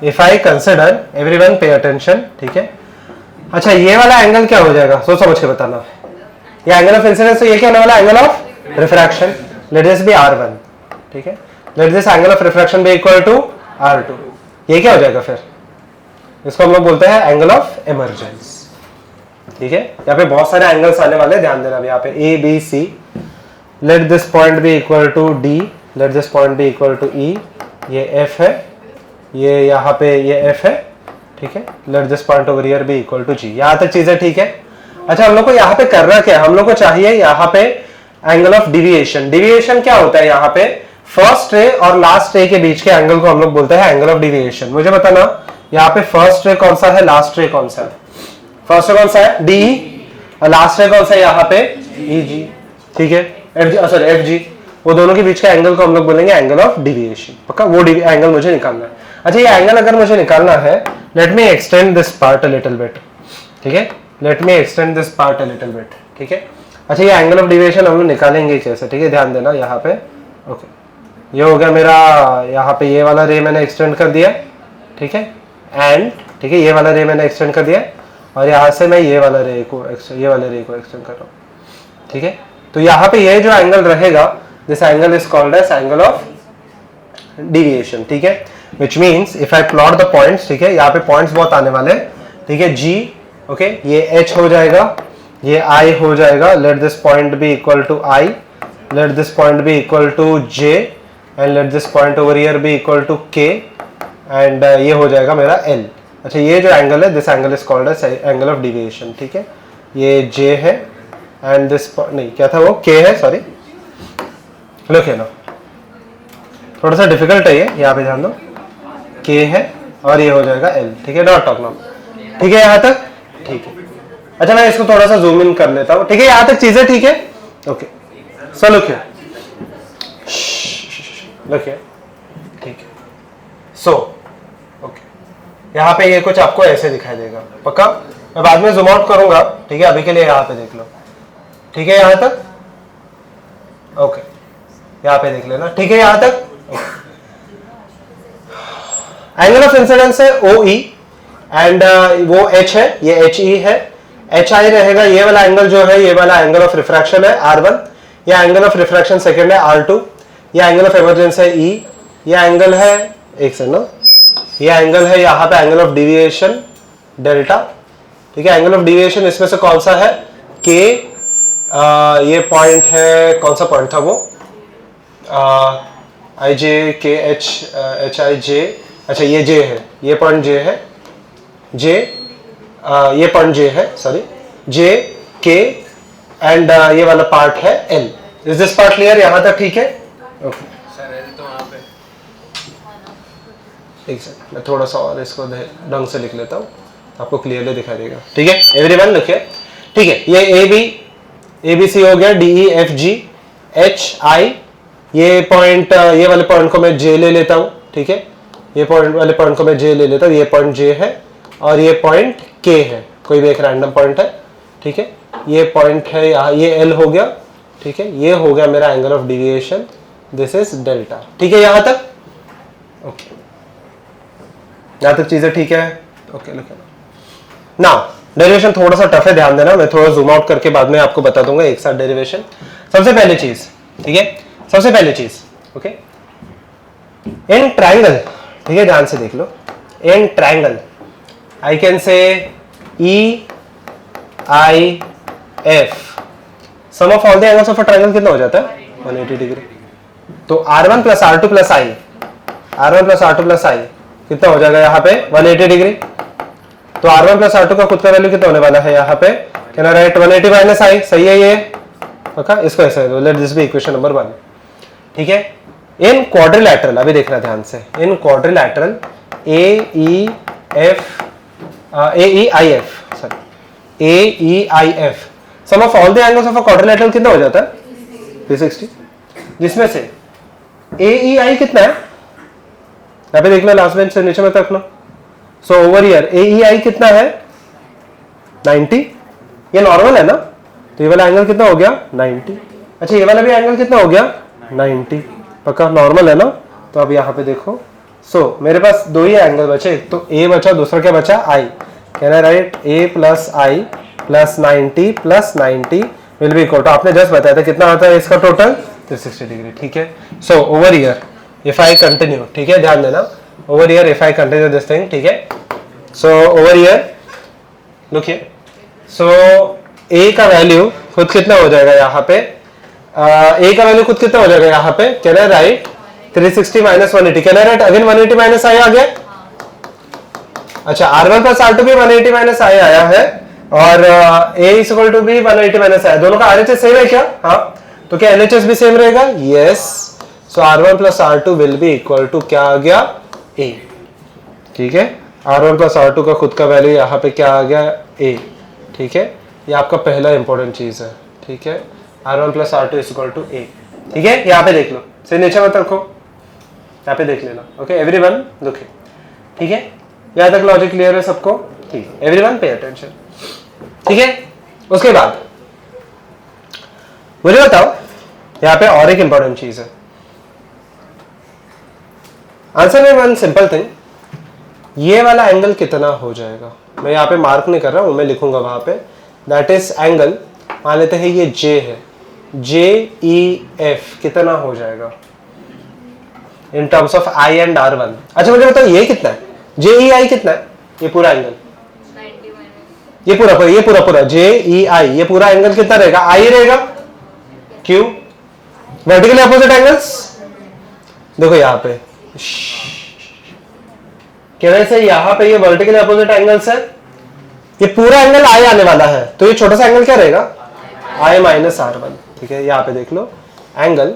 if I consider, everyone pay attention, ठीक है। अच्छा, ये वाला एंगल क्या हो जाएगा, सोच समझ के बताना। ये एंगल ऑफ इंसिडेंस, तो ये क्या होने वाला? Angle of refraction. Let this be R1, ठीक है। Let this angle of refraction be equal to R2। ये क्या हो जाएगा फिर? इसको हम लोग बोलते हैं एंगल ऑफ इमर्जेंस, ठीक है। यहाँ पे बहुत सारे एंगल्स आने वाले, ध्यान देना। अभी यहाँ पे A B C, let this point be equal to D, let this point be equal to E, ये F है, ये यहाँ पे ये F है, ठीक है। Let this point over here be equal to G। यहाँ तक चीजें ठीक है? अच्छा, हम लोग को यहाँ पे करना क्या है? हम लोग को चाहिए यहाँ पे एंगल ऑफ डिविएशन। डिविएशन क्या होता है? यहाँ पे फर्स्ट रे और लास्ट रे के बीच के एंगल को हम लोग बोलते हैं एंगल ऑफ डिविएशन। मुझे बताना, यहाँ पे फर्स्ट रे कौन सा है, लास्ट रे कौन सा है? फर्स्ट रे कौन सा है? DE, और लास्ट रे कौन सा है यहाँ पे? EG, ठीक है। सॉरी FG, वो दोनों के बीच का एंगल को हम लोग बोलेंगे एंगल ऑफ डिविएशन, पक्का? वो एंगल मुझे निकालना है। अच्छा, ये एंगल अगर मुझे निकालना है, let me extend this part a little bit, ठीक है। Let me extend this part a little bit, ठीक है। अच्छा, ये एंगल ऑफ डिविएशन हम लोग निकालेंगे कैसे, ठीक है? ध्यान देना यहाँ पे। ओके, ये हो गया मेरा, यहाँ पे ये वाला रे मैंने एक्सटेंड कर दिया, ठीक है। एंड ठीक है, ये वाला रे मैंने एक्सटेंड कर दिया, और यहाँ से मैं ये वाले रे को एक्सटेंड कर रहा हूँ, ठीक है। तो यहाँ पे ये जो एंगल रहेगा, this angle is called as angle of deviation, ठीक है। Which means if I plot the points, ठीक है, यहाँ पे पॉइंट्स बहुत आने वाले, ठीक है। G, ओके, ये H हो जाएगा, ये I हो जाएगा। Let this point be equal to I, let this point be equal to J, and let this point over here be equal to K, and ये हो जाएगा मेरा L। अच्छा, ये जो एंगल है, this angle is called as angle of deviation, ठीक है। ये J है, एंड दिस नहीं, क्या था वो? K है, सॉरी। लुक है ना, थोड़ा सा डिफिकल्ट है ये, यहाँ पे ध्यान दो। K है और ये हो जाएगा L, ठीक है, डॉट टॉक नाउ, ठीक है यहाँ तक, ठीक है। अच्छा मैं इसको थोड़ा सा जूम इन कर लेता हूँ, ठीक है, यहाँ तक चीजें ठीक है, okay. So look here, look here, ठीक है। सो ओके, यहाँ पे ये कुछ आपको ऐसे दिखाई देगा, पक्का? मैं बाद में जूम आउट करूंगा, ठीक है, अभी के लिए यहाँ पे देख लो, ठीक है, यहाँ तक, ओके, यहाँ पे देख लेना, ठीक है, यहाँ तक। एंगल ऑफ इंसिडेंस है OE एंड वो H है, ये HE है, HI रहेगा, ये वाला एंगल जो है, ये वाला एंगल ऑफ रिफ्रैक्शन है R1, ये एंगल ऑफ रिफ्रैक्शन सेकंड है R2, ये एंगल ऑफ एमर्जेंस है E, ये एंगल है, एक सेकंड ना, ये एंगल है यहाँ पे एंगल ऑफ डेविएशन डेल्टा, ठीक है। एंगल ऑफ डेविएशन इसमें से कौन सा है? K, ये पॉइंट है, कौन सा पॉइंट था वो? IJ KH HIJ, अच्छा ये J है, ये पॉइंट J है, J, ये पॉइंट J है, सॉरी, J K एंड ये वाला पार्ट है L। Is this part clear यहाँ तक? ठीक है, ओके सर L तो वहाँ पे एक सेकंड, मैं थोड़ा सा और इसको ढंग से लिख लेता हूँ, आपको क्लियरली दिखाई देगा, ठीक है। एवरीवन लिखिए, ठीक है, ये ABC हो गया, DEFG HI, ये पॉइंट, ये वाले पॉइंट को मैं J ले लेता हूँ, ठीक है, ये पॉइंट वाले पॉइंट को मैं J ले लेता हूँ, ये पॉइंट J है और ये पॉइंट K है, कोई भी एक रैंडम पॉइंट है, ठीक है। ये पॉइंट है यहाँ, ये L हो गया, ठीक है, ये हो गया मेरा angle of deviation, this is delta, ठीक है यहाँ तक, ओके, यहाँ तक चीजें ठीक है, ओके। नाउ डेरिवेशन थोड़ा सा टफ है, ध्यान देना, मैं थोड़ा जूम आउट करके बाद में आपको बता दूंगा एक साथ डेरिवेशन। सबसे पहली चीज, ठीक है, सबसे पहली चीज, ओके, इन ट्रायंगल, ठीक है, ध्यान से देख लो, in triangle I can say EIF, sum of all the angles of a triangle कितना हो जाता है? 180 डिग्री। तो R1 plus R2 plus I, R1 plus R2 plus I कितना हो जाएगा यहाँ पे? 180 डिग्री। तो R1 प्लस R2 का खुद का वैल्यू कितना होने वाला है यहाँ पे? Can I write 180 minus I, सही है ये, पक्का? इसको ऐसे let this be equation number 1, ठीक है। इन क्वाड्रिलैटरल, अभी देखना ध्यान से, in quadrilateral AEIF, sorry AEIF, sum of all the angles of a quadrilateral कितना हो जाता है? 360, जिसमें से AEI कितना है यहाँ पे देखना, लास्ट बेंच से नीचे मत रखना। सो ओवर हियर AEI कितना है? 90, ये नॉर्मल है ना, तो ये वाला एंगल कितना हो गया? 90। अच्छा ये वाला भी एंगल कितना हो गया? 90, पक्का नॉर्मल है ना। तो अब यहाँ पे देखो, सो मेरे पास दो ही एंगल बचे, एक तो A बचा, दूसरा क्या बचा? I। Can I write A plus I plus 90 plus 90 will be equal to, आपने जस्ट बताया था कितना आता है इसका टोटल? 360 डिग्री, ठीक है। So over here if I continue, ठीक है, ध्यान देना, over here if I continue this thing, ठीक है। So over here look here, so A का वैल्यू खुद कितना हो जाएगा यहाँ पे? A का वैल्यू खुद कितना हो जाएगा यहाँ पे? Can I right 360 minus 180, can I right again 180 minus I आ गया। अच्छा R1 प्लस R2 भी 180 माइनस I आया है और A इज इक्वल टू भी 180 माइनस I, दोनों का RHS सेम है क्या? हाँ, तो क्या LHS भी सेम रहेगा? Yes. So R1 plus R2 will be equal to क्या आ गया? A, ठीक है। R1 प्लस R2 का खुद का वैल्यू यहाँ पे क्या आ गया? A, ठीक है। ये आपका पहला इंपॉर्टेंट चीज है, ठीक है। R1 plus R2 is equal to A, ठीक है। यहाँ पे देख लो, से नीचे मत रखो, यहाँ पे देख लेना, ओके एवरीवन लुक, ठीक है। यहाँ तक लॉजिक क्लियर है सबको? ठीक है, एवरीवन पे अटेंशन, ठीक है। उसके बाद मुझे बताओ, यहाँ पे और एक इंपॉर्टेंट चीज है, आंसर में वन सिंपल थिंग, ये वाला एंगल कितना हो जाएगा? मैं यहाँ पे मार्क नहीं कर रहा हूं, मैं लिखूंगा वहां पे, दैट इज एंगल, मान लेते हैं ये J है, JEF कितना हो जाएगा in terms of I and R1? अच्छा मुझे बताओ ये कितना है? JEI कितना है? ये पूरा एंगल, ये पूरा JEI, ये पूरा एंगल कितना रहेगा? I रहेगा, क्यों? वर्टिकली अपोजिट एंगल्स, देखो यहाँ पे कहने से यहाँ पे ये वर्टिकली अपोजिट एंगल्स है, ये पूरा एंगल I आने वाला है, तो ये छोटा सा एंगल क्या रहेगा? I माइनस R1, ठीक है। यहाँ पे देख लो एंगल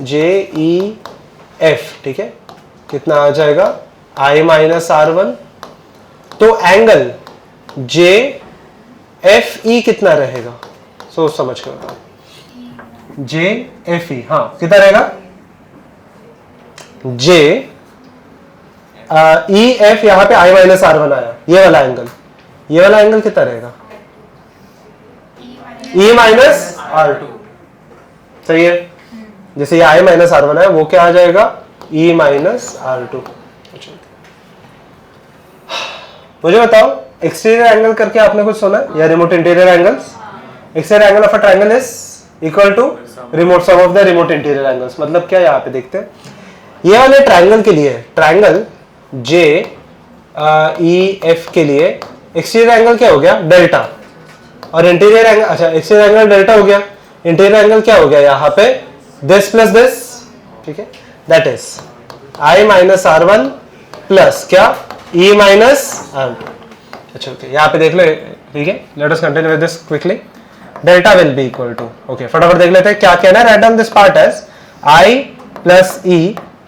JEF, ठीक है, कितना आ जाएगा? I माइनस R1, तो एंगल JFE कितना रहेगा? सोच समझ कर, JFE हाँ कितना रहेगा? EF यहां पे I माइनस R1 आया, ये वाला एंगल कितना रहेगा? E माइनस R2, सही है। जैसे ये I माइनस R1 है, वो क्या आ जाएगा? E minus R2। मुझे बताओ, एक्सटीरियर एंगल करके आपने कुछ सुना या remote interior angles? Exterior angle of a triangle is equal to remote sum of the remote interior angles. मतलब क्या, यहाँ पे देखते हैं, ये वाले ट्रायंगल के लिए, ट्रायंगल JEF के लिए एक्सटीरियर एंगल क्या हो गया? डेल्टा। और इंटीरियर एंगल, अच्छा एक्सटीरियर एंगल डेल्टा हो गया, इंटीरियर एंगल क्या हो गया यहाँ पे? दिस प्लस दिस, ठीक है, that is I minus R1 plus क्या? E minus R2। अच्छा ओके, यहाँ पे देख ले, ठीक है। Let us continue with this quickly. Delta will be equal to, okay फटाफट देख लेते हैं क्या कहना है। Write down this part as I plus E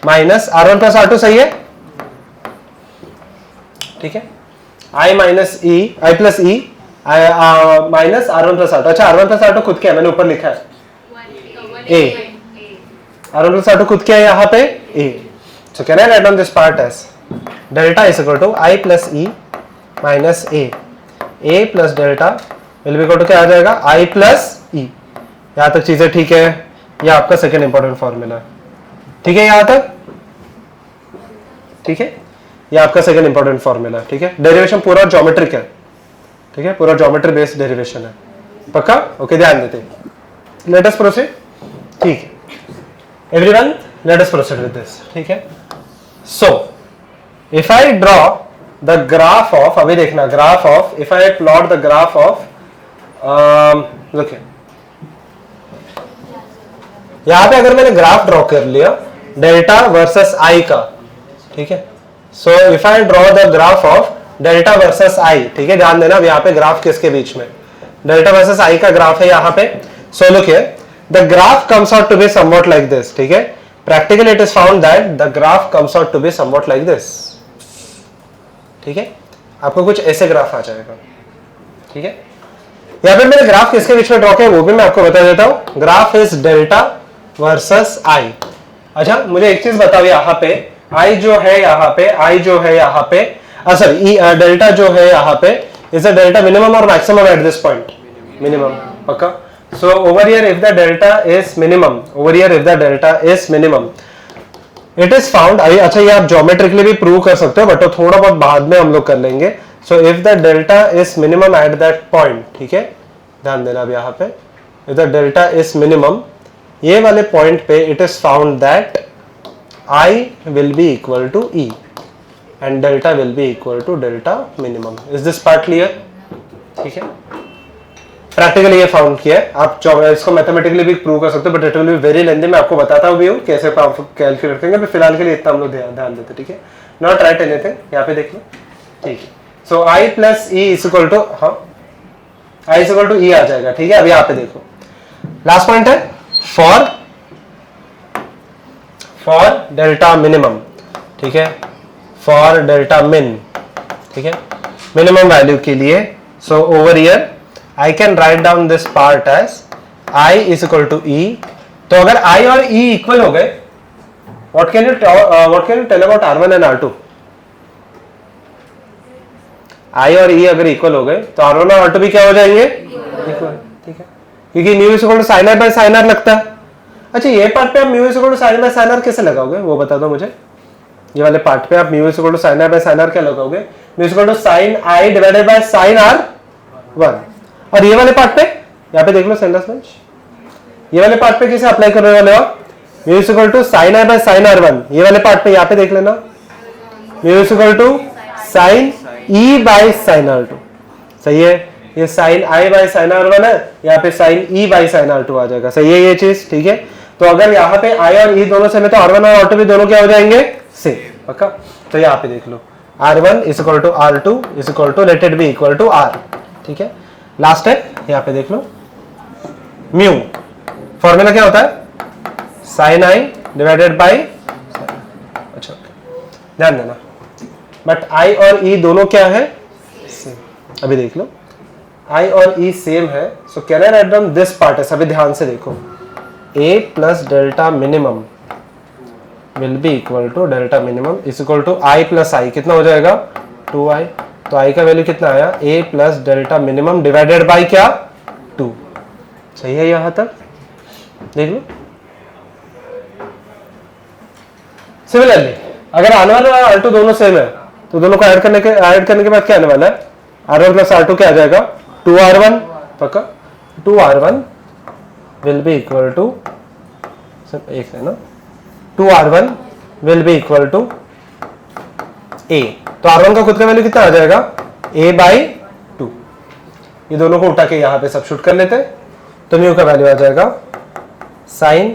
minus R1 plus R2, सही है, ठीक है। I minus E, I plus E minus R1 plus R2। अच्छा R1 प्लस R2 खुद क्या है? मैंने ऊपर लिखा है A, R1 प्लस R2 खुद क्या है यहाँ पे? A। So can I write down this part as delta is equal to I plus E minus A plus delta will be equal to क्या आ जाएगा? I plus E। यहाँ तक चीजें ठीक है? ये आपका सेकेंड इंपॉर्टेंट फॉर्मूला है, ठीक है यहाँ तक, ठीक है। ये आपका सेकेंड इंपॉर्टेंट फॉर्मूला है, ठीक है। डेरिवेशन पूरा ज्योमेट्रिक है, ठीक है, पूरा ज्योमेट्री बेस्ड डेरिवेशन है, पक्का? ओके, ध्यान देते हैं। लेट अस प्रोसीड, ठीक है everyone, let us proceed with this, ठीक है। So if I draw the graph of, अभी देखना graph of, if I plot the graph of, look यहां पे अगर मैंने ग्राफ ड्रॉ कर लिया डेल्टा वर्सेस आई का, ठीक है। So if I draw the graph of delta versus I, ठीक है, ध्यान देना अब यहाँ पे ग्राफ किसके बीच में? डेल्टा वर्सेस आई का ग्राफ है यहाँ पे। So look here, the graph comes out to be somewhat like this, ठीक है। Practically it is found that the graph comes out to be somewhat like this, ठीक है। आपको कुछ ऐसे ग्राफ आ जाएगा, ठीक है। यहाँ पे मैंने ग्राफ किसके बीच में ड्रॉ किया वो भी मैं आपको बता देता हूँ। Graph is delta versus I. अच्छा मुझे एक चीज बताओ, यहाँ पे आई जो है यहाँ पे, आई जो है यहाँ पे, सॉरी डेल्टा जो है यहाँ पे, इज अ डेल्टा मिनिमम और maximum eight this point? Minimum, पक्का। So over here if the delta is minimum, over here if the delta is minimum, it is found, अच्छा ये आप ज्योमेट्रिकली भी प्रूव कर सकते हो, बट तो थोड़ा बहुत बाद में हम लोग कर लेंगे। So if the delta is minimum at that point, ठीक है, ध्यान देना अब यहाँ पे, if the delta is minimum, ये वाले पॉइंट पे it is found that I will be equal to E and delta will be equal to delta minimum. Is this part clear? ठीक है, प्रैक्टिकली ये फाउंड किया है। आप इसको मैथमेटिकली भी प्रूव कर सकते हो, but it will be very lengthy. मैं आपको बताता हूँ भी हूँ कैसे कैलकुलेट करेंगे, फिलहाल के लिए इतना हम लोग ध्यान देते, ठीक है। नॉट राइट एनीथिंग, यहाँ पे देख लो, ठीक है। So I plus E is equal to, हाँ I is equal to E आ जाएगा, ठीक है। अभी यहाँ पे देखो लास्ट पॉइंट है फॉर डेल्टा मिनिमम, ठीक है, फॉर डेल्टा मिन, ठीक है, मिनिमम वैल्यू के लिए। सो over here I can write down this part as I is equal to E। तो अगर I और E इक्वल हो गए, what can you tell about R1 and R2? I और E अगर इक्वल हो गए तो R1 और R2 भी क्या हो जाएंगे? इक्वल, ठीक है, क्योंकि mu is equal to sine R by sine R लगता है। अच्छा ये पार्ट पे आप mu is equal to sine by sine R कैसे लगाओगे वो बता दो मुझे। ये वाले पार्ट पे आप mu is equal to sine R by sine R क्या लगाओगे? Mu is equal to sine I divided by sine R 1। और ये वाले पार्ट पे यहाँ पे देख लो सेंडर्स बेंच, ये वाले पार्ट पे कैसे अप्लाई करने वाले हो? Mu is equal to sine I by sine R 1। ये वाले पार्ट पे यहाँ पे देख लेना, mu is equal to sine E by sine R 2, सही है। ये sine I by sine R 1 है, यहाँ पे sine E by sine R 2 आ जाएगा, सही है ये चीज, ठीक है। तो अगर यहाँ पे आई और ई दोनों सेम है तो R1 और R2 भी दोनों क्या हो जाएंगे? सेम, पक्का। तो यहाँ पे देख लो R1 is equal to R2 is equal to let it be equal to R, ठीक है। लास्ट है यहाँ पे देख लो, म्यू फॉर्मूला क्या होता है? साइन आई डिवाइडेड बाय, अच्छा ध्यान देना, बट I और E दोनों क्या है, सेम। अभी देख लो I और E सेम है, so can I write down this part है। अभी ध्यान से देखो, A plus delta minimum will be equal to delta minimum is equal to I plus I, कितना हो जाएगा 2I। तो I का वैल्यू कितना आया, A plus delta minimum divided by क्या 2। सही है यहां तक, देख लो। सिमिलरली अगर R1 और R2 दोनों सेम है तो दोनों को ऐड करने के बाद क्या आने वाला है, R1 प्लस R2 क्या आ जाएगा 2R1, पक्का। 2R1 will be equal to, सिर्फ एक है ना, 2R1 will be equal to A। तो R1 का खुद का वैल्यू कितना आ जाएगा, A बाई 2। ये दोनों को उठा के यहां पे सब्स्टिट्यूट कर लेते हैं, तो म्यू का वैल्यू आ जाएगा sine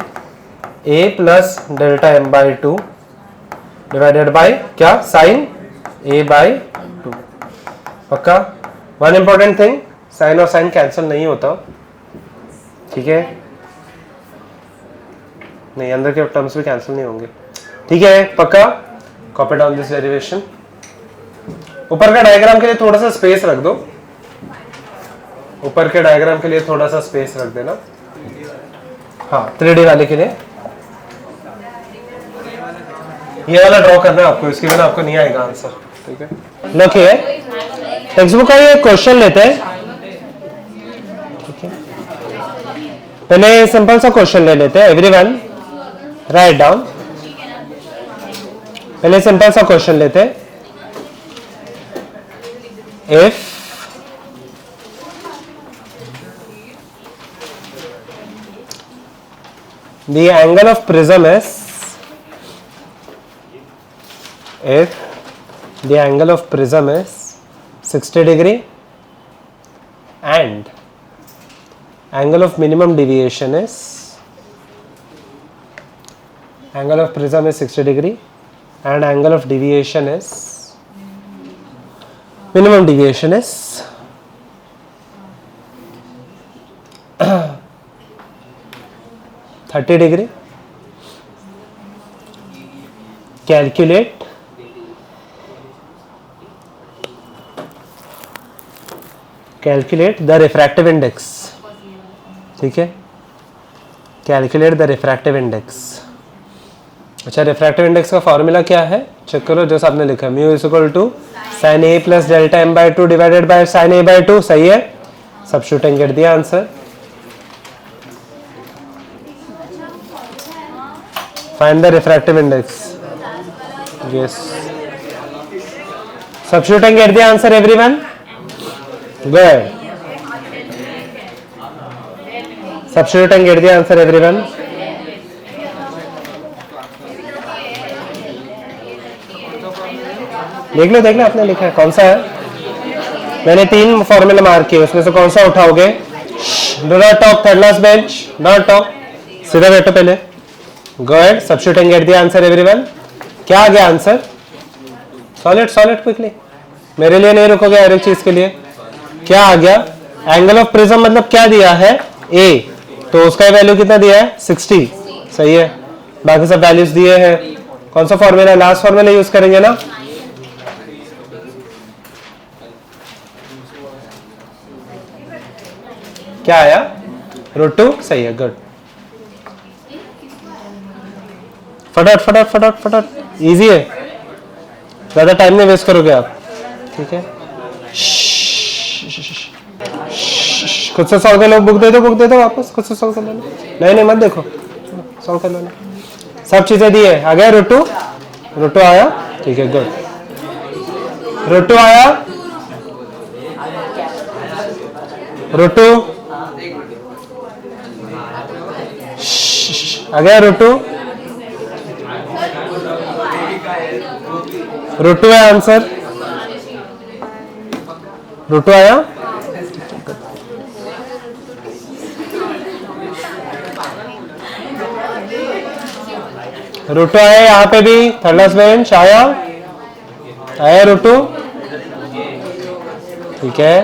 A plus delta M by 2 divided by क्या, साइन A बाई 2, पक्का। वन इंपॉर्टेंट थिंग, साइन और साइन कैंसिल नहीं होता, ठीक है, नहीं अंदर के टर्म्स भी कैंसिल नहीं होंगे, ठीक है, पक्का। Copy down this derivation. ऊपर का डायग्राम के लिए थोड़ा सा स्पेस रख दो, ऊपर के डायग्राम के लिए थोड़ा सा स्पेस रख देना। हाँ 3D वाले के लिए ये वाला ड्रॉ करना है आपको, इसके बिना आपको नहीं आएगा आंसर, ठीक है। देखिए टेक्स्ट बुक का ये क्वेश्चन लेते हैं, ठीक है। पहले सिंपल सा क्वेश्चन ले लेते हैं, एवरीवन राइट डाउन। पहले सिंपल सा क्वेश्चन लेते हैं, if the angle of prism is, if the angle of prism is 60 degree and angle of minimum deviation is, angle of prism is 60 degree and angle of deviation is, minimum deviation is 30 degree, calculate the refractive index, ठीक है, calculate the refractive index. अच्छा refractive index का formula क्या है, check करो, जैसा आपने लिखा है, mu is equal to sine A plus delta M by 2 divided by sine A by 2, सही है, सब्स्टिट्यूट गेट दिया answer. Find the refractive index, yes, substitute get दिया answer everyone, good, substitute get दिया आंसर एवरीवन। देख लो आपने लिखा है कौन सा है, मैंने 3 फॉर्मूला मार्क किए, उसमें से कौन सा उठाओगे, do not talk, third last bench, not talk, सीधा बैठो पहले, गो अहेड, सब्स्टिट्यूट गेट दिया आंसर एवरीवन। क्या आ गया आंसर, सॉलिड क्विकली, मेरे लिए नहीं रुकोगे हर एक चीज के लिए। क्या आ गया, एंगल ऑफ प्रिज्म मतलब क्या दिया है A, तो उसका वैल्यू कितना दिया है 60, सही है, बाकी सब वैल्यूज दिए हैं। कौन सा फॉर्मूला, लास्ट फॉर्मूला यूज करेंगे ना, क्या आया √2, सही है, गुड, फटाफट, इजी है, ज्यादा टाइम नहीं वेस्ट करोगे आप, ठीक है। खुद से सॉल्व कर लो, बुक दे दो वापस, खुद से सॉल्व कर लो, नहीं मत देखो, सॉल्व कर लो, सब चीजें दी है, आ गया √2 आया, ठीक है, गुड, √2 आया, √2 आ गया, √2 है आंसर, √2 आया, √2 आया, यहाँ पे भी थर्ड लास्ट बेंच आया √2, ठीक है,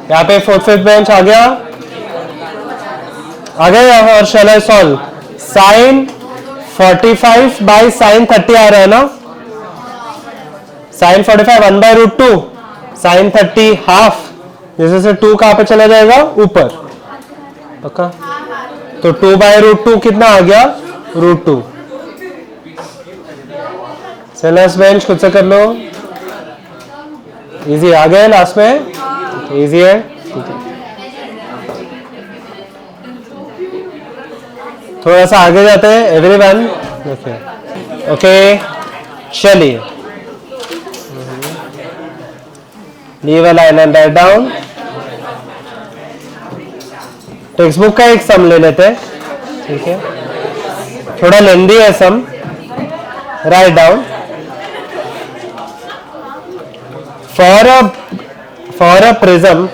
यहाँ पे 4th 5th बेंच आ गया, और shall I solve, sine 45 by sine 30 आ रहा है ना, साइन 45 1/√2, साइन 30 हाफ, जैसे से 2 कहां पे चला जाएगा ऊपर, पक्का। तो 2/√2 कितना आ गया, √2। से लास्ट बेंच खुद से कर लो, इजी आ गया लास्ट में, इजी है, ठीक है। थोड़ा सा आगे जाते हैं एवरीवन, ओके चलिए, leave a line and write down. Text book का एक सम ले लेते हैं, ठीक है, थोड़ा लेंदी है sum, write down. For a prism,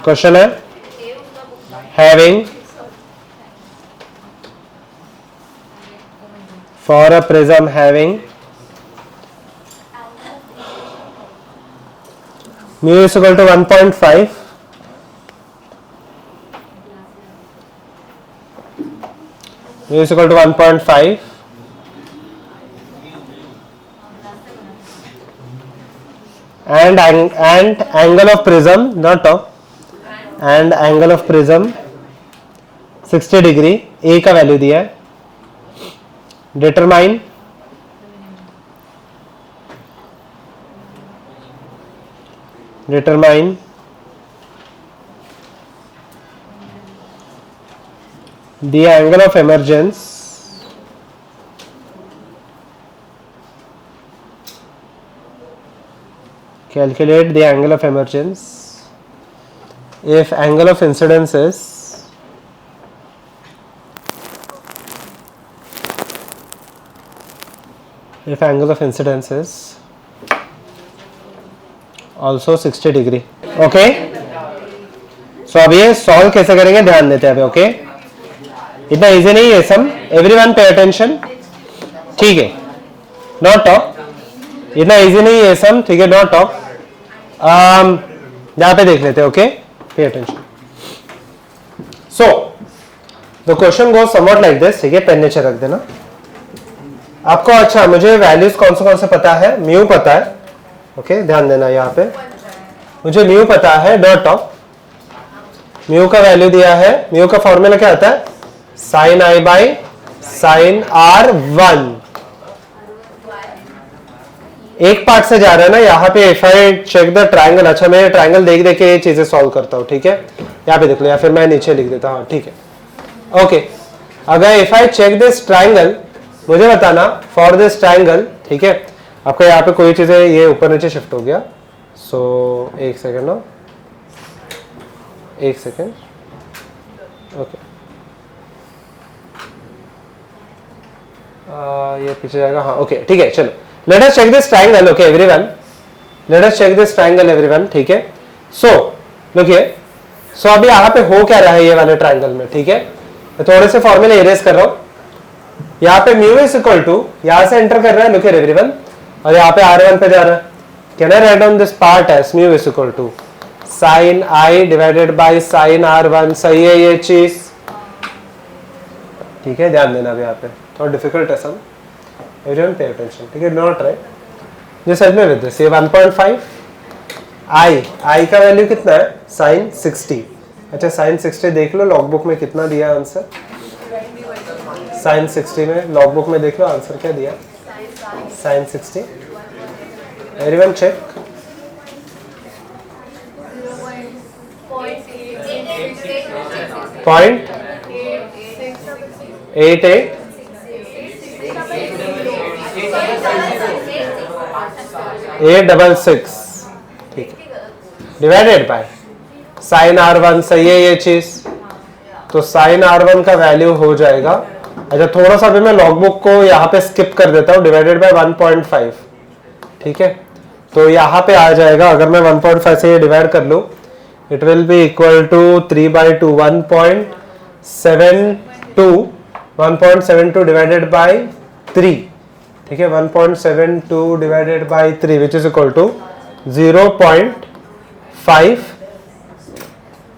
question है, having, for a prism having mu is equal to 1.5, mu is equal to 1.5, and angle of prism, not top, and angle of prism 60 degree, a का value दिया है, determine the angle of emergence calculate the angle of emergence if angle of incidence is also 60 degree, okay. So अब ये solve कैसे करेंगे ध्यान देते हैं अभी, ओके। इतना इजी नहीं है सम, एवरीवन पे अटेंशन, ठीक है, नॉट टॉक, इतना इजी नहीं है सम, ठीक है, नॉट टॉक। यहाँ पे देख लेते हैं, okay, pay attention. So the question goes somewhat like this, ठीक है, पेन नीचे रख देना आपको। अच्छा, मुझे वैल्यूज कौन से पता है, म्यू पता है, ओके, ध्यान देना यहाँ पे, मुझे म्यू पता है, डॉट ऑफ म्यू का वैल्यू दिया है, म्यू का फॉर्मूला क्या आता है, sign I by sine R1। एक पार्ट से जा रहा है ना यहाँ पे, if I check the triangle, अच्छा मैं ट्रायंगल देख के ये चीजें सॉल्व करता हूँ, ठीक है, यहाँ पे देख लो, या फिर मैं नीचे लिख देता हूँ, ठीक है, ओके। अगर if I check this triangle, मुझे बताना फॉर दिस ट्रायंगल, ठीक है, आपका यहाँ पे कोई चीजें ये ऊपर नीचे शिफ्ट हो गया, सो एक सेकेंड ना, एक सेकेंड, ओके, ये पीछे जाएगा, हाँ, ओके, ठीक है, चलो, let us check this triangle, okay everyone, let us check this triangle everyone, ठीक है। सो लुकिए, सो अभी यहाँ पे हो क्या रहा है ये वाले ट्रायंगल में, ठीक है, मैं थोड़े से फॉर्मूले इरेज कर रहा हूँ। यहाँ पे म्यू इज इक्वल टू, यहाँ से एंटर कर रहा है, लुक हियर एवरीवन, और यहाँ पे R1 पे जा रहा है। Can I write down this part as mu is equal to sine I divided by sine R1, सही है ये चीज, ठीक है, ध्यान देना अभी यहाँ पे थोड़ा डिफिकल्ट है सम, एवरीवन पे अटेंशन, ठीक है, नॉट राइट। जैसे में विद दिस ये 1.5 आई का वैल्यू कितना है, साइन 60। अच्छा, साइन 60 देख लो लॉग बुक में कितना दिया आंसर, साइन 60 में लॉग बुक में देख लो आंसर क्या दिया, साइन 60, एवरीवन चेक, पॉइंट 88 866, ठीक है, डिवाइडेड बाय साइन R1, सही है ये चीज, तो साइन R1 का वैल्यू हो जाएगा, अच्छा थोड़ा सा भी मैं लॉग बुक को यहाँ पे स्किप कर देता हूँ, डिवाइडेड बाय 1.5, ठीक है, तो यहाँ पे आ जाएगा, अगर मैं 1.5 से ये डिवाइड कर लूँ, it will be equal to 3/2, 1.72 divided by 3, ठीक है, 1.72 divided by 3 which is equal to 0.5,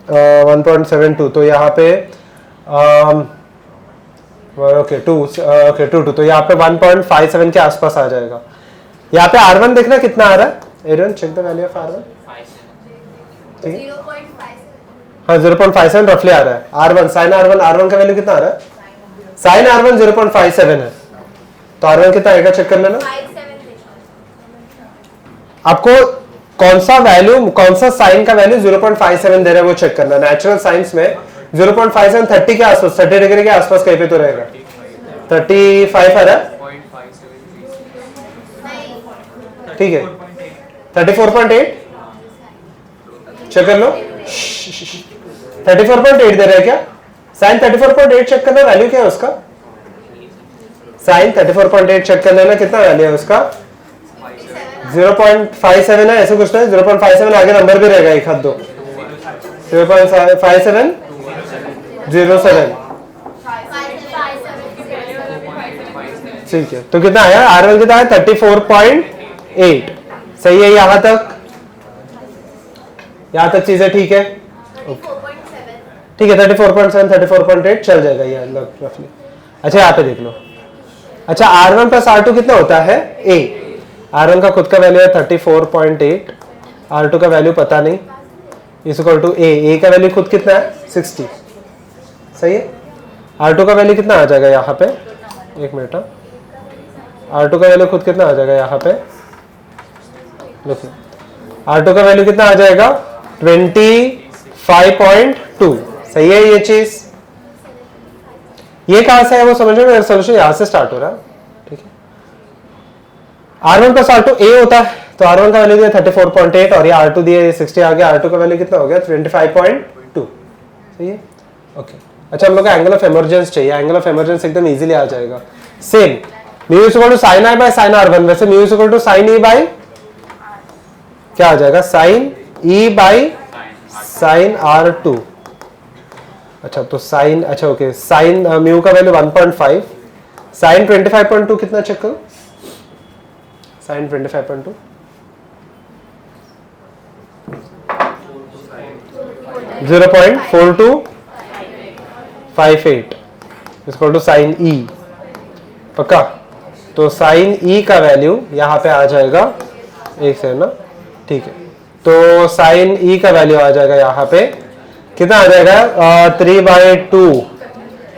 1.72, तो यहाँ पे ओके 2 ओके 2 तो यहाँ पे 1.57 के आसपास आ जाएगा। यहाँ पे R1 देखना कितना आ रहा है, everyone check the value of R1। ठीक है, 0.57। हाँ 0.57 रफली आ रहा है। R1 साइन R1 का वैल्यू कितना आ रहा है, साइन R1 0.57 है, तो R1 कितना आएगा चेक कर लेना। 57 आपको कौन सा वैल्यू, कौन सा साइन का वैल्यू 0.57 दे रहा है वो चेक करना। नेचुरल साइंस में 0.57 30 के आसपास, 30 डिग्री के आसपास कहीं पे तो रहेगा। 35 आ रहा है, ठीक है 34.8 चेक कर लो। 34.8 दे रहा है क्या, साइन 34.8 चेक करना, वैल्यू क्या है उसका, साइन 34.8 चेक कर लेना कितना वैल्यू है उसका, 0.57 है ऐसे कुछ नहीं, 0.57 आगे नंबर भी रहेगा एक हाथ दो, 0.5707 ठीक है। तो कितना आया, R1 कितना है 34.8, सही है यहाँ तक, यहाँ तक चीजें ठीक है, ठीक है 34.7 34.8 चल जाएगा ये रफली। अच्छा यहाँ पे देख लो, अच्छा R1 प्लस R2 कितना होता है A, R1 का खुद का वैल्यू है 34.8, R2 का वैल्यू पता नहीं, इज इक्वल टू A का वैल्यू खुद कितना है 60, सही है। R2 का वैल्यू कितना आ जाएगा यहाँ पे, एक मिनट, R2 का वैल्यू खुद कितना आ जाएगा यहाँ पे, देखिए R2 का वैल्यू कितना आ जाएगा 25.2, सही है ये चीज। ये कहां से है वो समझ में, सोल्यूशन यहां से स्टार्ट हो रहा है, ठीक है। R1 प्लस R2 A होता है, तो R1 का वैल्यू दिया 34.8 और ये R2 दिए 60 आ गया, R2 का वैल्यू कितना हो गया 25.2, सही है ओके। अच्छा हम लोग का एंगल ऑफ इमर्जेंस चाहिए, एंगल ऑफ इमर्जेंस एकदम इजीली आ जाएगा, same mu is equal to sine I by sine R1, वैसे mu is equal to sine E by क्या आ जाएगा, sign E by sine R2। अच्छा तो साइन, अच्छा ओके साइन म्यू का वैल्यू 1.5, साइन 25.2 कितना चेक करो, साइन 25.2 0.4258 इसको टू साइन E, पक्का। तो साइन E का वैल्यू यहाँ पे आ जाएगा, एक सेकंड ना, ठीक है। तो साइन E का वैल्यू आ जाएगा यहाँ पे कितना आ जाएगा 3/2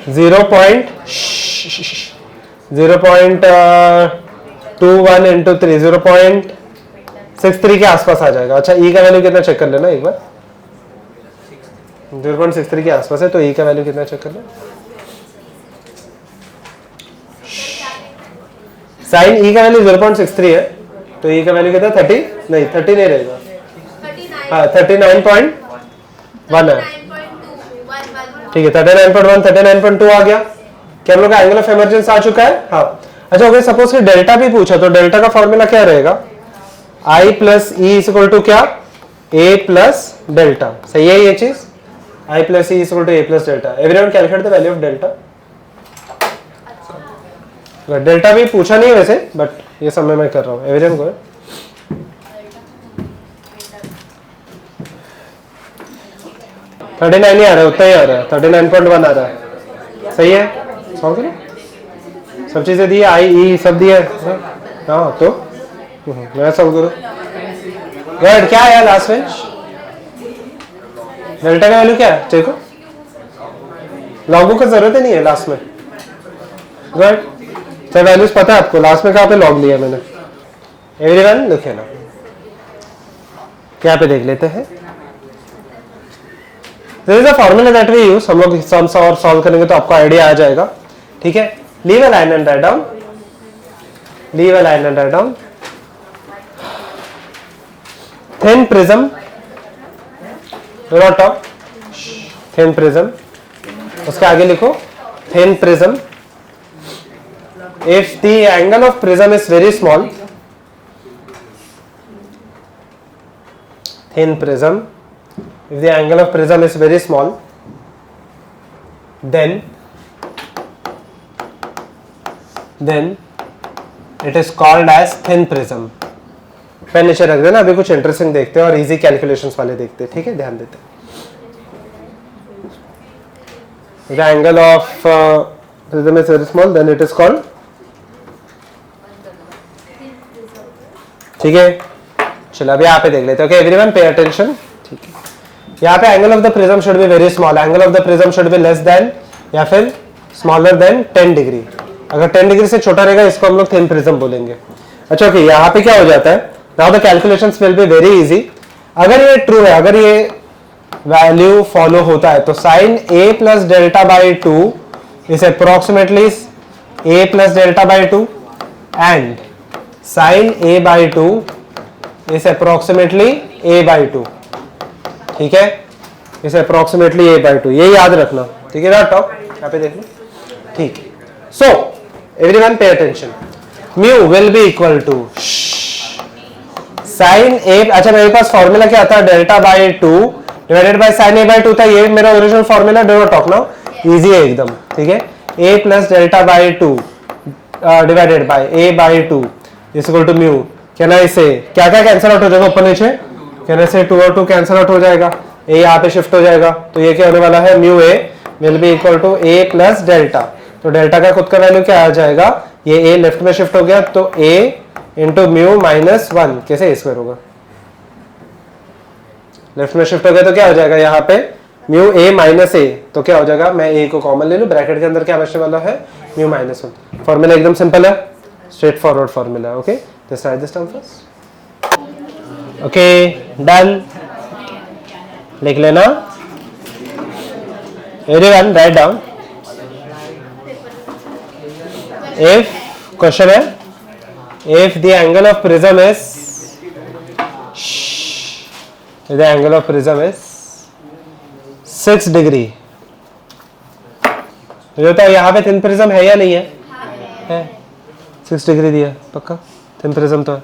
0.21 इंटू 3 0.63 के आसपास आ जाएगा। अच्छा E का वैल्यू कितना चेक कर लेना एक बार, 0.63 के आसपास है, तो E का वैल्यू कितना चेक कर लेना, साइन E का वैल्यू 0.63 है, तो E का वैल्यू कितना 30 नहीं रहेगा, हाँ 39.1 है, ठीक है 39.1 39.2 आ गया। क्या हम लोग का एंगल ऑफ इमर्जेंस आ चुका है, हाँ। अच्छा ओके सपोज कि डेल्टा भी पूछा, तो डेल्टा का फॉर्मूला क्या रहेगा, I plus E is equal to क्या, A प्लस डेल्टा, सही है ये चीज, I plus E is equal to A plus delta. Everyone calculate the value of delta. Delta भी पूछा नहीं वैसे, बट ये सब मैं कर रहा हूँ, एवरीवन को 39 नहीं आ रहा है, उतना ही आ रहा है, 39.1 आ रहा है, सही है। सॉल्व करो, सब चीजें दी है, I E सब दिया है, हाँ तो मैं सॉल्व करूँ। गुड, क्या आया लास्ट में, डेल्टा का वैल्यू क्या है देखो, लॉग का जरूरत ही नहीं है लास्ट में। गुड, तो वैल्यूज पता है आपको, लास्ट में कहाँ पे लॉग लिया मैंने, एवरीवन लिखे ना, क्या पे देख लेते हैं। There is a formula that we use, हम लोग सम्स और सॉल्व करेंगे तो आपको आइडिया आ जाएगा, ठीक है। Leave a line and write down, leave a line and write down. Thin prism, do not talk, thin prism, उसके आगे लिखो thin prism. If the angle of prism is very small, thin prism, if the angle of prism is very small, then it is called as thin prism। Pen नीचे रख देना, अभी कुछ interesting देखते हैं और इजी कैलकुलेशंस वाले देखते हैं, ठीक है, ध्यान देते हैं। The angle of prism is very small, then it is called, ठीक है. चलो अभी यहाँ पे देख लेते हैं. Okay everyone pay attention. ठीक है. यहाँ पे angle of the prism should be very small. Angle of the prism should be less than या फिर स्मॉलर देन 10 डिग्री. अगर 10 डिग्री से छोटा रहेगा इसको हम लोग थिन प्रिज्म बोलेंगे. अच्छा ओके यहाँ पे क्या हो जाता है. Now the calculations will be very easy. अगर ये ट्रू है, अगर ये वैल्यू फॉलो होता है तो sine a plus delta by 2 is approximately a plus delta by 2 and sine a by 2 is approximately a by 2. ठीक है, इस अप्रोक्सीमेटली a बाई 2, ये याद रखना. ठीक है ना टॉप, यहाँ पे देख लो. ठीक है. So everyone pay attention. Mu will be equal to sine a. अच्छा मेरे पास फॉर्मूला क्या था, delta by 2 divided by sine a by 2 था. ये मेरा original formula. Do not talk now, easy है एकदम. ठीक है, a plus delta by 2 divided by a by 2 is equal to mu. कहना इसे क्या क्या कैंसिल आउट हो जाएगा ऊपर नीचे. कहने से 2 और 2 कैंसिल आउट हो जाएगा. a यहाँ पे शिफ्ट हो जाएगा तो ये क्या होने वाला है, mu a will be equal to a plus delta. तो डेल्टा का खुद का वैल्यू क्या आ जाएगा, ये a लेफ्ट में शिफ्ट हो गया तो a इंटू म्यू माइनस 1. कैसे स्क्वायर होगा, लेफ्ट में शिफ्ट हो गया तो क्या हो जाएगा यहाँ पे म्यू a माइनस a. तो क्या हो जाएगा, मैं a को कॉमन ले लूं, ब्रैकेट के अंदर क्या बचने वाला है म्यू माइनस 1. फॉर्मूला एकदम सिंपल है, straightforward formula. Okay just write this term first. Okay done, लिख लेना. Everyone write down. If question है, if the angle of prism is, the angle of prism is 6 degree. मुझे तो यहाँ पे thin prism है या नहीं है, है 6 डिग्री दिया पक्का, थिन प्रिज्म तो है.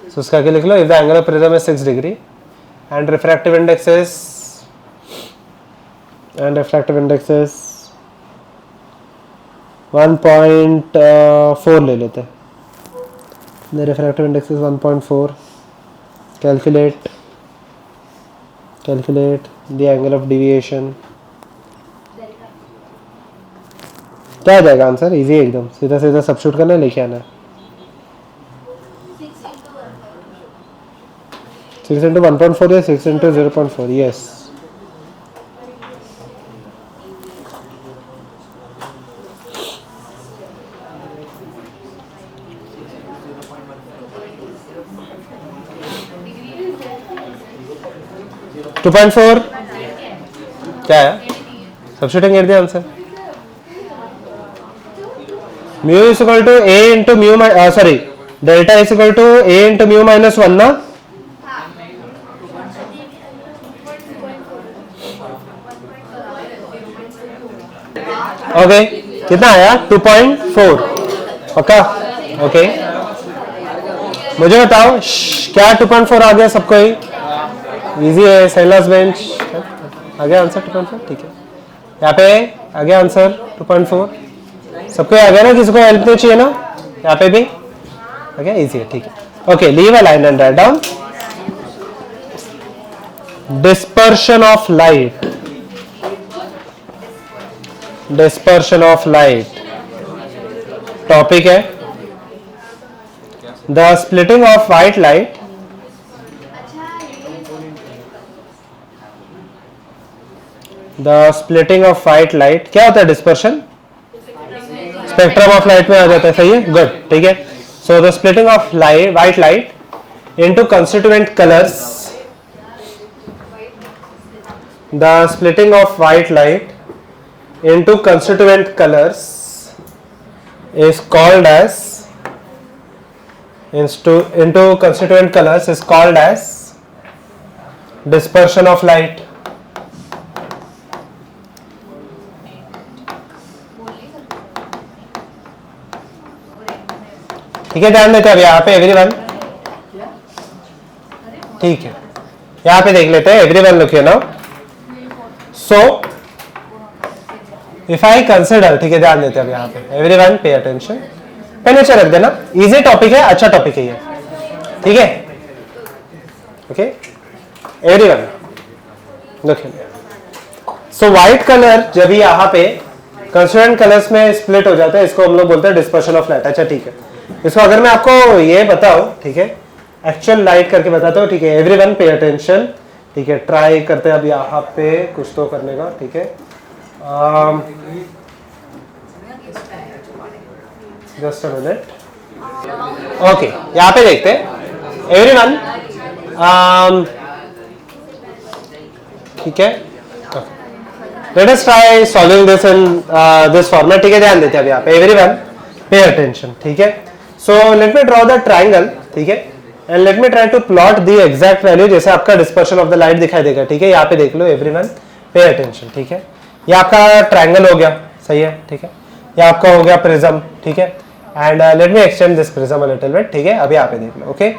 So उसका क्या लिख लो, if the angle of prism is 6 degree and refractive index is 1.4 ले लेते हैं. The refractive index is 1.4. Calculate the angle of deviation. क्या आ जाएगा आंसर, इजी एकदम, सीधा सीधा सब्स्टिट्यूट करना है, लेके आना है. 6 into 1.4 या 6 into 0.4. yes. टू 2.4 क्या है, सब्स्टिट्यूटिंग कर दिया answer. Mu is equal to a into mu, sorry delta is equal to a into mu minus 1 ना. ओके कितना आया 2.4 पक्का. ओके मुझे बताओ क्या 2.4 आ गया सबको ही, इजी है. सैलास बेंच आ गया आंसर 2.4. ठीक है, यहाँ पे आ गया आंसर 2.4. सबको आ गया ना, किसी को हेल्प नहीं चाहिए ना, यहाँ पे भी आ गया, इजी है. ठीक है. Okay leave a line and write down. Dispersion of light, dispersion of light topic है. The splitting of white light, the splitting of white light क्या होता है, डिस्पर्शन स्पेक्ट्रम ऑफ लाइट में आ जाता है. सही है, गुड. ठीक है. So the splitting of light, white light into constituent colours, the splitting of white light into constituent colors is called as, into constituent colors is called as dispersion of light. ठीक है, ध्यान देते हैं अब यहाँ पे एवरीवन. ठीक है, यहाँ पे देख लेते हैं everyone. Look here now. So if I consider, ठीक है ध्यान देते हैं अब यहाँ पे एवरीवन पे अटेंशन. पेन नीचे रख देना, इजी टॉपिक है, अच्छा टॉपिक है ये. ठीक है. Okay everyone look. So white colour जब यहाँ पे कंस्टिट्यूएंट कलर्स में स्प्लिट हो जाता है, इसको हम लोग बोलते हैं डिस्पर्शन ऑफ लाइट। अच्छा ठीक है, इसको अगर मैं आपको ये बताऊं, ठीक है, एक्चुअल लाइट करके बताता हूँ, ठीक है, एवरीवन पे अटेंशन, ठीक है, ट्राई करते हैं अब यहाँ पे कुछ तो करने का, ठीक है, जस्ट अ मिनट, ओके, यहाँ पे देखते हैं एवरीवन, ठीक है, let us try solving this in this format, ठीक है, ध्यान देते हैं अब यहाँ पे एवरीवन पे अटेंशन, ठीक है, so let me draw the triangle, ठीक है, and let me try to plot the exact value, जैसे आपका डिस्पर्शन ऑफ द लाइट दिखाई देगा, ठीक है, यहाँ पे देख लो एवरीवन पे अटेंशन, ठीक है, ये आपका ट्राइंगल हो गया, सही है, ठीक है, ये आपका हो गया प्रिज्म, ठीक है, and let me extend this prism a little bit, ठीक है, अभी यहाँ पे देख लो, ओके,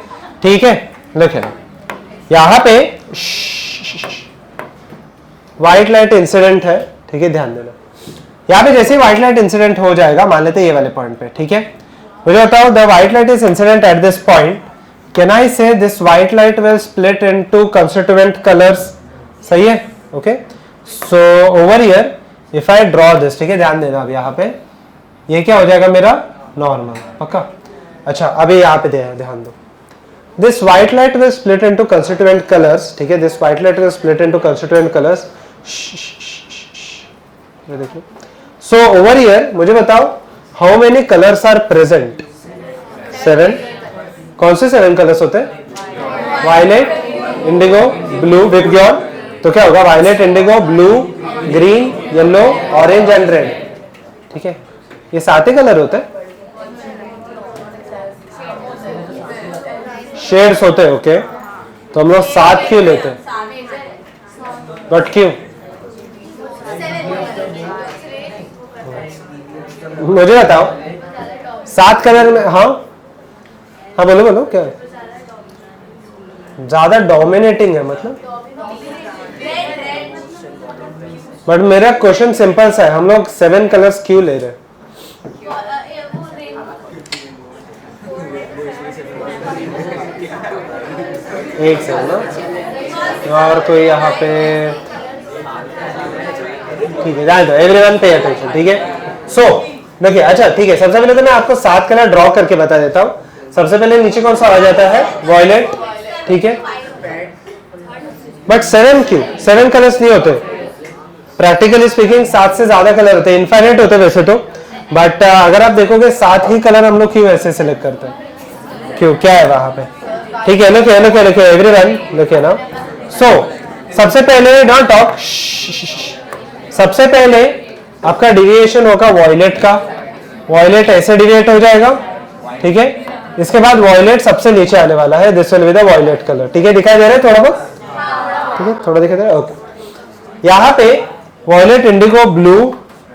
ठीक है, लिखे यहाँ पे व्हाइट लाइट इंसिडेंट है, ठीक है, ध्यान देना, यहाँ पे जैसे ही व्हाइट लाइट इंसिडेंट हो जाएगा, मान लेते हैं ये वाले पॉइंट पे, ठीक है, मुझे बताओ the white light is incident at this point, can I say this white light will split into constituent colours, सही है, okay, so over here if I draw this, ठीक है, ध्यान देना अब यहाँ पे ये क्या हो जाएगा मेरा नॉर्मल, पक्का, अच्छा अभी यहाँ पे ध्यान दो, this white light will split into constituent colours, ठीक है, this white light will split into constituent colours, देखो, सो ओवर हियर मुझे बताओ how many colours are present, 7, कौन से 7 कलर्स होते हैं, वायलेट, इंडिगो, ब्लू, विबग्योर, तो क्या होगा violet, indigo, blue, green, yellow, orange and red, ठीक है, ये 7 ही कलर होते हैं, शेड्स होते हैं, ओके, तो हम लोग 7 क्यों लेते हैं, बट क्यों, मुझे बताओ 7 कलर में, हाँ हाँ बोलो बोलो, क्या ज्यादा डोमिनेटिंग है मतलब, बट मेरा क्वेश्चन सिंपल सा है, हम लोग 7 कलर्स क्यों ले रहे हैं, एक सेकंड ना, और कोई यहाँ पे, ठीक है, ध्यान दो एवरीवन पे अटेंशन, ठीक है, सो देखिए, अच्छा ठीक है, सबसे पहले तो मैं आपको 7 कलर ड्रॉ करके बता देता हूँ, सबसे पहले नीचे कौन सा आ जाता है, वॉयलेट, ठीक है, बट 7 क्यों, 7 कलर्स नहीं होते, प्रैक्टिकली स्पीकिंग 7 से ज्यादा कलर होते हैं, इनफाइनाइट होते हैं वैसे तो, बट अगर आप देखोगे 7 ही कलर हम लोग क्यों ऐसे सिलेक्ट करते हैं, क्यों, क्या है वहां पे, ठीक है, लोग एवरीवन लुक ना, सो सबसे पहले डोंट टॉक, सबसे पहले आपका डिविएशन होगा वॉयलेट का, वॉयलेट ऐसे डिविएट हो जाएगा, ठीक है, इसके बाद वॉयलेट सबसे नीचे आने वाला है, this will be the violet colour, ठीक है, दिखाई दे रहा है थोड़ा बहुत, ठीक है, थोड़ा दिखाई दे रहा है, ओके, यहाँ पे वॉयलेट, इंडिगो, ब्लू,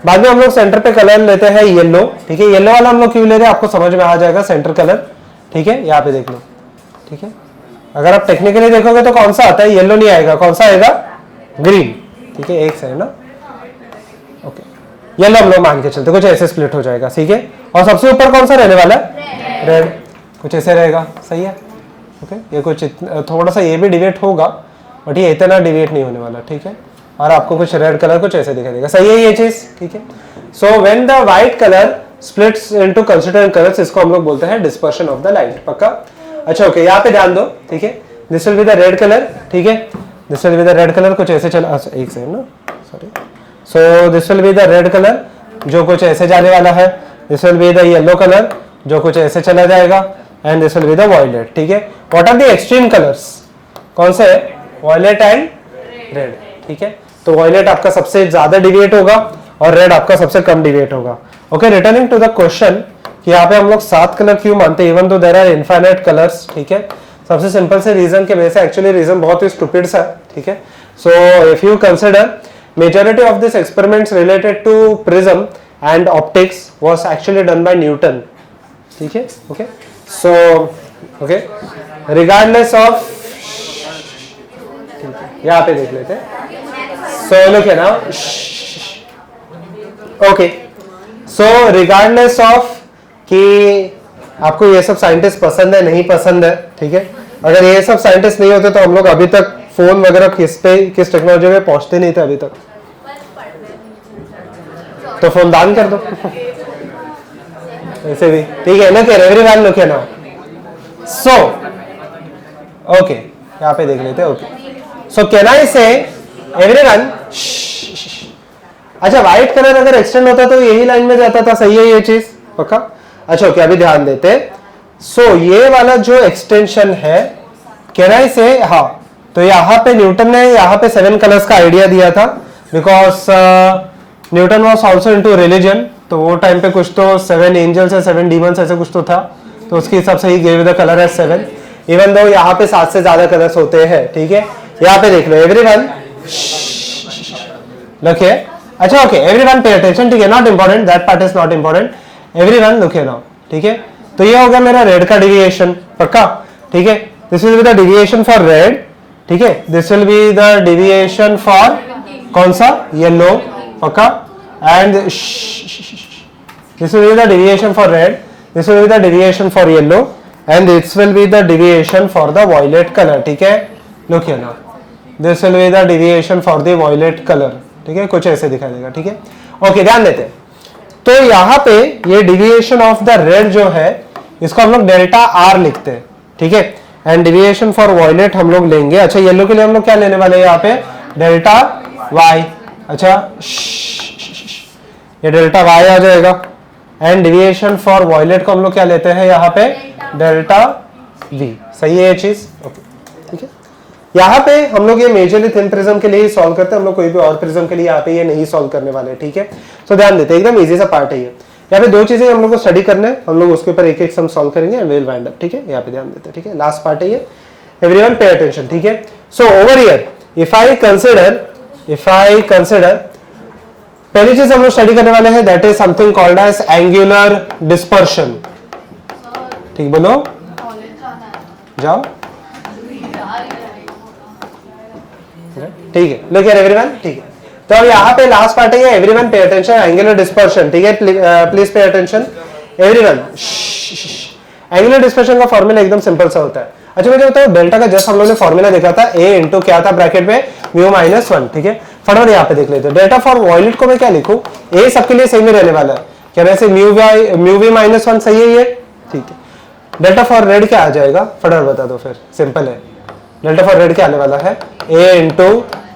बाद में हम लोग सेंटर पे कलर लेते हैं येलो, ठीक है, येलो वाला हम लोग क्यों ले रहे हैं आपको समझ में आ जाएगा, सेंटर कलर, ठीक है, यहाँ पे देख लो, ठीक है, अगर आप टेक्निकली देखोगे तो कौन सा आता है, येलो नहीं आएगा, कौन सा आएगा, ग्रीन, ठीक है, एक सेकंड ना, ओके, येलो हम लोग मान के चलते, कुछ ऐसे स्प्लिट हो जाएगा, ठीक है, और सबसे ऊपर कौन सा रहने वाला है, रेड, कुछ ऐसे रहेगा, सही है, ओके, ये कुछ थोड़ा सा ये भी डिवेट होगा, बट ये इतना डिवेट नहीं होने वाला, ठीक है, और आपको कुछ रेड कलर कुछ ऐसे दिखाई देगा, सही है ये चीज, ठीक है, so when the white colour splits into constituent colours, इसको हम लोग बोलते हैं डिस्पर्शन ऑफ द लाइट, पक्का, अच्छा ओके, यहाँ पे ध्यान दो, ठीक है, this will be the red colour, ठीक है, this will be the red colour, कुछ ऐसे चला, एक सेकंड ना, sorry, so this will be the red colour जो कुछ ऐसे जाने वाला है, this will be the yellow colour जो कुछ ऐसे चला जाएगा, and this will be the violet, ठीक है, what are the extreme colours, कौन से है, वॉयलेट एंड रेड, ठीक है, तो वॉयलेट आपका सबसे ज्यादा डिविएट होगा और रेड आपका सबसे कम डिविएट होगा, okay, returning to the question कि यहाँ पे हम लोग 7 कलर क्यों मानते हैं, even though there are infinite colours, ठीक है, सबसे सिंपल से रीजन के वजह से, एक्चुअली रीजन बहुत ही स्टूपिड सा, ठीक है, so if you consider majority of this experiments related to prism and optics was actually done by Newton, ठीक है, okay, so okay, regardless of, यहाँ पे देख लेते हैं, so look here now, okay, so regardless of कि आपको ये सब साइंटिस्ट पसंद है नहीं पसंद है, ठीक है, अगर ये सब साइंटिस्ट नहीं होते तो हम लोग अभी तक फोन वगैरह किस टेक्नोलॉजी में पहुंचते नहीं थे अभी तक, तो फोन दान कर दो ऐसे भी ठीक है। Look here everyone, look here now. So okay, यहाँ पे देख लेते हैं। ओके, सो कैन आई से एवरीवन, अच्छा व्हाइट कलर अगर एक्सटेंड होता तो यही लाइन में जाता था, सही है ये चीज पक्का। अच्छा ओके, अभी ध्यान देते। सो ये वाला जो एक्सटेंशन है, कैन आई से, हाँ तो यहाँ पे न्यूटन ने यहाँ पे 7 कलर्स का आइडिया दिया था, because Newton was also into religion. तो वो टाइम पे कुछ तो 7 एंजल्स या 7 डीमंस ऐसे कुछ तो था, तो उसके हिसाब से ही गिव द कलर है 7, इवन दो यहाँ पे 7 से ज्यादा कलर्स होते हैं। ठीक है, यहाँ पे देख लो एवरीवन, लुक हियर। अच्छा ओके, एवरीवन पे अटेंशन, ठीक है, not important, that part is not important. Everyone look here now, ठीक है। तो ये हो गया मेरा रेड का डिविएशन पक्का, ठीक है। This will be the deviation for red, ठीक है। This will be the deviation for कौन सा, येलो पक्का। And this will be the deviation for red, this will be the deviation for yellow, and this will be the deviation for the violet colour, ठीक है। Look here now, this will be the deviation for the violet colour, ठीक है, कुछ ऐसे दिखाई देगा, ठीक है। ओके, ध्यान देते हैं। तो यहाँ पे ये डिविएशन ऑफ द रेड जो है, इसको हम लोग डेल्टा आर लिखते हैं, ठीक है। एंड डिविएशन फॉर वॉयलेट हम लोग लेंगे, अच्छा येलो के लिए हम लोग क्या लेने वाले हैं यहाँ पे, डेल्टा वाई। अच्छा ये डेल्टा वाई आ जाएगा। एंड डिविएशन फॉर वॉयलेट को हम लोग क्या लेते हैं यहाँ पे, डेल्टा वी, सही है ये चीज, ओके ठीक है। यहाँ पे हम लोग ये मेजरली थिन प्रिज्म के लिए ही सॉल्व करते हैं, हम लोग कोई भी और प्रिज्म के लिए यहाँ पे ये नहीं सॉल्व करने वाले, ठीक है। सो ध्यान देते हैं, एकदम इजी सा पार्ट है ये। यहाँ पे 2 चीजें हम लोग को स्टडी करना है, हम लोग उसके ऊपर एक एक सम सॉल्व करेंगे एंड विल वाइंड अप, ठीक है। यहाँ पे ध्यान देते हैं, ठीक है, लास्ट पार्ट है ये, एवरीवन पे अटेंशन, ठीक है। So over here if I consider पहली चीज हम लोग स्टडी करने वाले हैं, that is something called as angular dispersion, ठीक, बोलो जाओ, ठीक है। लुक हियर एवरीवन, ठीक है। तो अब यहाँ पे लास्ट पार्ट है, everyone pay attention, angular dispersion, ठीक है, please pay attention everyone. Angular dispersion का फॉर्मूला एकदम सिंपल सा होता है। अच्छा मुझे बताओ, डेल्टा का जस्ट हम लोगों ने फॉर्मूला देखा था, ए इंटू क्या था ब्रैकेट में, म्यू माइनस 1, ठीक है। फटाफट यहाँ पे देख लेते हैं, डेल्टा फॉर वॉयलेट को मैं क्या लिखूं, ए सबके लिए सेम ही रहने वाला है, क्या वैसे म्यू वी माइनस 1 सही है ये, ठीक है। डेल्टा फॉर रेड क्या आ जाएगा, फटाफट बता दो फिर, सिंपल है। डेल्टा फॉर रेड क्या आने वाला है, ए इंटू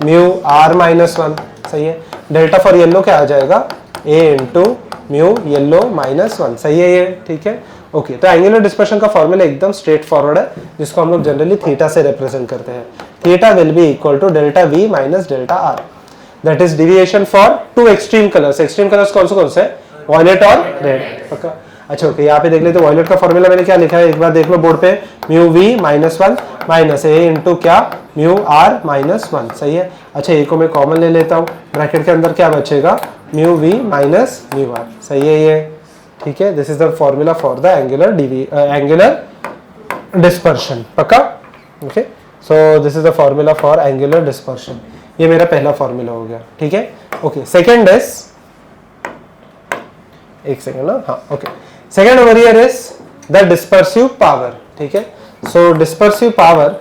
म्यू आर माइनस 1, सही है। डेल्टा फॉर येलो क्या आ जाएगा, ए इंटू म्यू येलो माइनस 1, सही है ये, ठीक है। ओके, तो एंगुलर डिस्पर्शन का फॉर्मूला एकदम स्ट्रेट फॉरवर्ड है, जिसको हम लोग जनरली थीटा से रिप्रेजेंट करते हैं। Theta will be equal to delta V minus delta R, that is deviation for 2 extreme colours. Extreme colours कौन से, वॉयलेट और रेड, पक्का। अच्छा ओके, यहाँ पे देख लेते, वॉयलेट का फॉर्मूला मैंने क्या लिखा है, एक बार देख लो बोर्ड पे, mu V minus 1 minus A into क्या, म्यू आर माइनस 1, सही है। अच्छा ए को मैं कॉमन ले लेता हूँ, ब्रैकेट के अंदर क्या बचेगा, mu V minus mu R, सही है ये, ठीक है। This is the formula for the angular dispersion, पक्का, okay. So this is the formula for angular dispersion, ये मेरा पहला फॉर्मूला हो गया, ठीक है। ओके, सेकेंड इज, एक सेकेंड ना, हाँ okay, second over here is the dispersive power, ठीक है। सो डिस्पर्सिव पावर,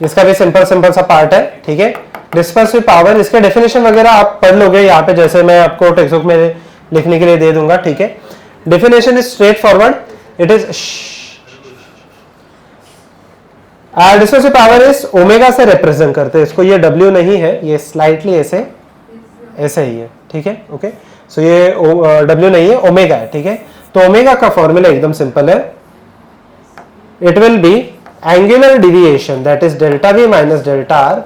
इसका भी सिंपल सा पार्ट है, ठीक है। डिस्पर्सिव पावर, इसके डेफिनेशन वगैरह आप पढ़ लोगे यहाँ पे, जैसे मैं आपको टेक्स्ट बुक में लिखने के लिए दे दूंगा, ठीक है। Definition is straight forward, it is dispersive power is omega से रिप्रेजेंट करते हैं इसको, ये W नहीं है, ये स्लाइटली ऐसे ही है, ठीक है, ओके। सो ये W नहीं है, ओमेगा है, ठीक है। तो ओमेगा का फॉर्मूला एकदम सिंपल है, it will B angular deviation, that is delta V minus delta R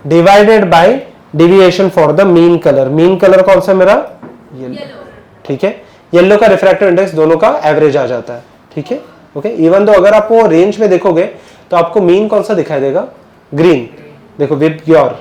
divided by deviation for the mean colour. Mean colour कौन सा मेरा, येलो, ठीक है। येलो का रिफ्रैक्टिव इंडेक्स दोनों का एवरेज आ जाता है, ठीक है, ओके। इवन दो अगर आप वो रेंज में देखोगे तो आपको मीन कौन सा दिखाई देगा, ग्रीन, देखो विद योर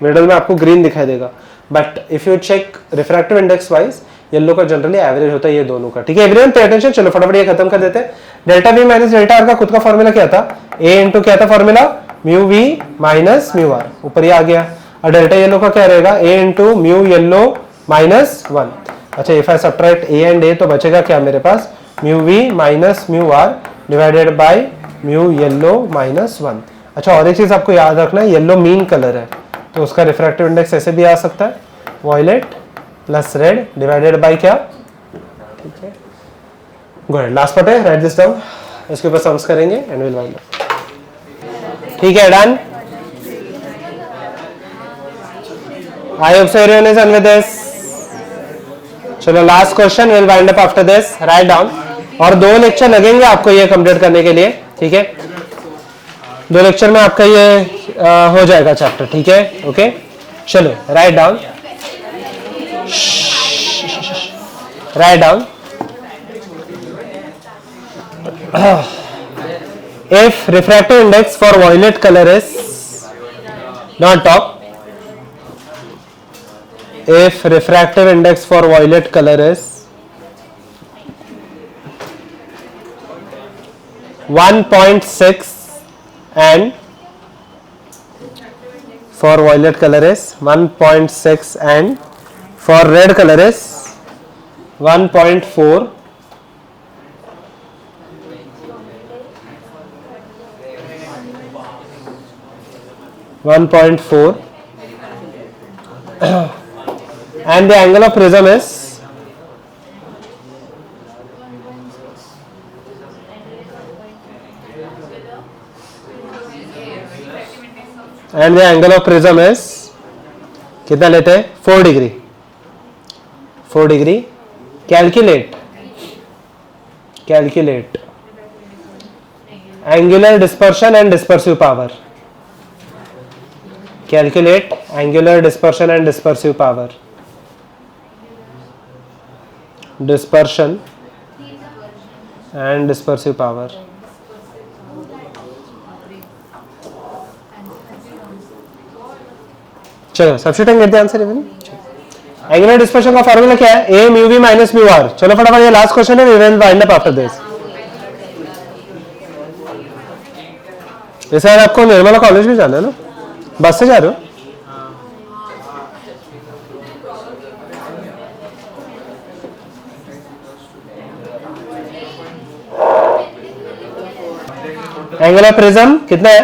मिडल में आपको ग्रीन दिखाई देगा, but if you check refractive index wise yellow का जनरली एवरेज होता है ये दोनों का, ठीक है। एवरीवन पे अटेंशन, चलो फटाफट ये खत्म कर देते हैं। Delta V minus delta are का खुद का फॉर्मूला क्या था, ए इंटू क्या था formula, mu V minus mu R, ऊपर ही आ गया। और डेल्टा येलो का क्या रहेगा, A into mu yellow minus 1। अच्छा if I subtract A and A तो बचेगा क्या मेरे पास, mu V minus mu R divided by mu yellow minus 1। अच्छा और एक चीज आपको याद रखना है, येलो मीन कलर है, तो उसका रिफ्रैक्टिव इंडेक्स ऐसे भी आ सकता है, violet plus red divided by क्या, ठीक है। गुड, लास्ट पार्ट है, राइट दिस डाउन, इसके ऊपर सम्स करेंगे एंड विल वाइंड अप। ठीक है, done. I hope so everyone is done with this. चलो last question, will wind up after this, write down. और 2 लेक्चर लगेंगे आपको ये कंप्लीट करने के लिए, ठीक है। 2 लेक्चर में आपका ये हो जाएगा चैप्टर, ठीक है, ओके। चलो write down, write down. If refractive index for violet color is not top, if refractive index for violet color is 1.6 and for violet color is 1.6 and for red color is 1.4, and the angle of prism is कितना लेते हैं, 4 degree. 4 degree. Calculate angular dispersion and dispersive power. Calculate angular dispersion and dispersive power. Dispersion and dispersive power. चलो substitute करते हैं answer. Angular dispersion का formula क्या है, a mu v minus mu r। चलो फटाफट, ये लास्ट क्वेश्चन है, we will wind up after this. इस आपको निर्मला कॉलेज भी जाना है ना, बस से जा रहे हो? एंगल ऑफ प्रिज्म कितना है,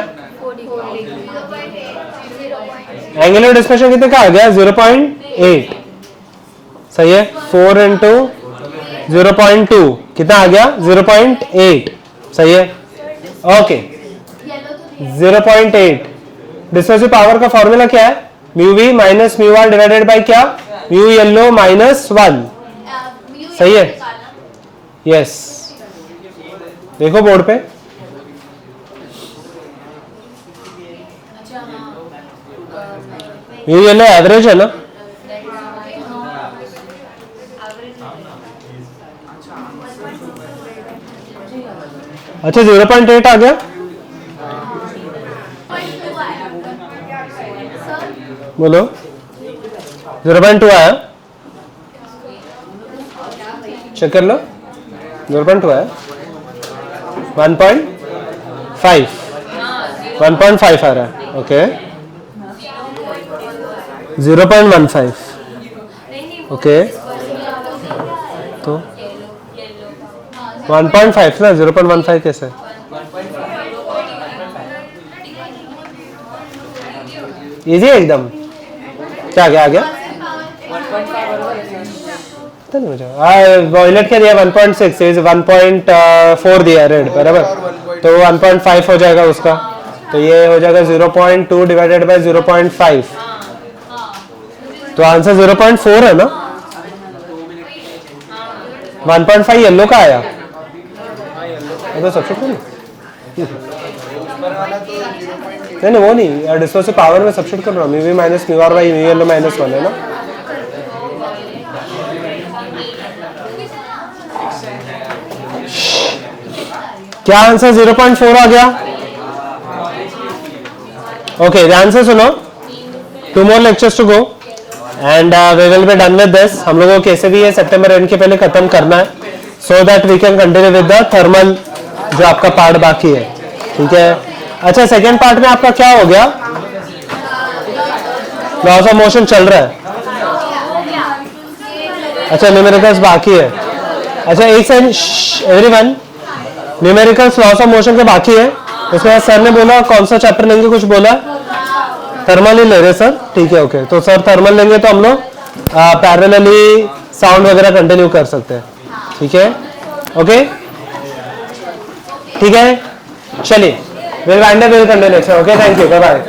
एंगुलर डिस्पर्शन कितने का आ गया, 0.8, सही है। 4 इंटू 0.2 कितना आ गया, 0.8, सही है, ओके। 0.8। डिस्पर्सिव पावर का फॉर्मूला क्या है, mu V minus mu R divided by क्या, म्यू येलो माइनस 1, सही है, यस। देखो बोर्ड पे, म्यू येलो एवरेज है ना, अच्छा 0.8 आ गया, बोलो 0.2 आया, चेक कर लो, 0.2 आया, 1.5 आ रहा है, ओके। 0.15, ओके, तो 1.5 ना, 0.15 कैसे, इजी एकदम। क्या आ गया पता नहीं मुझे, वॉयलेट क्या दिया, 1.6, 1.4 दिया रेड, बराबर, तो 1.5 हो जाएगा उसका, तो ये हो जाएगा 0.2 डिवाइडेड बाय 0.5, तो आंसर 0.4 है ना। 1.5 येलो का आया, तो सब्स्टिट्यूट नहीं, वो नहीं, डिस्पर्सिव पावर में सब्स्टिट्यूट कर रहा हूँ, mu V minus mu R by mu yellow minus 1 है ना। क्या आंसर 0.4 आ गया, ओके। ध्यान से सुनो, 2 more lectures to go and we will be done with this। हम लोगों को कैसे भी ये सितंबर एंड के पहले खत्म करना है, so that we can continue with the thermal जो आपका पार्ट बाकी है, ठीक है। अच्छा, सेकेंड पार्ट में आपका क्या हो गया, लॉस ऑफ मोशन चल रहा है, अच्छा न्यूमेरिकल्स बाकी है, अच्छा एक second everyone, numericals loss of motion के बाकी है। उसके बाद सर ने बोला कौन सा चैप्टर लेंगे, कुछ बोला, थर्मल ही ले रहे सर, ठीक है ओके। तो सर थर्मल लेंगे तो हम लोग पैरेलली साउंड वगैरह कंटिन्यू कर सकते हैं, ठीक है ओके, ठीक है चलिए, will continue next, okay thank you, bye bye.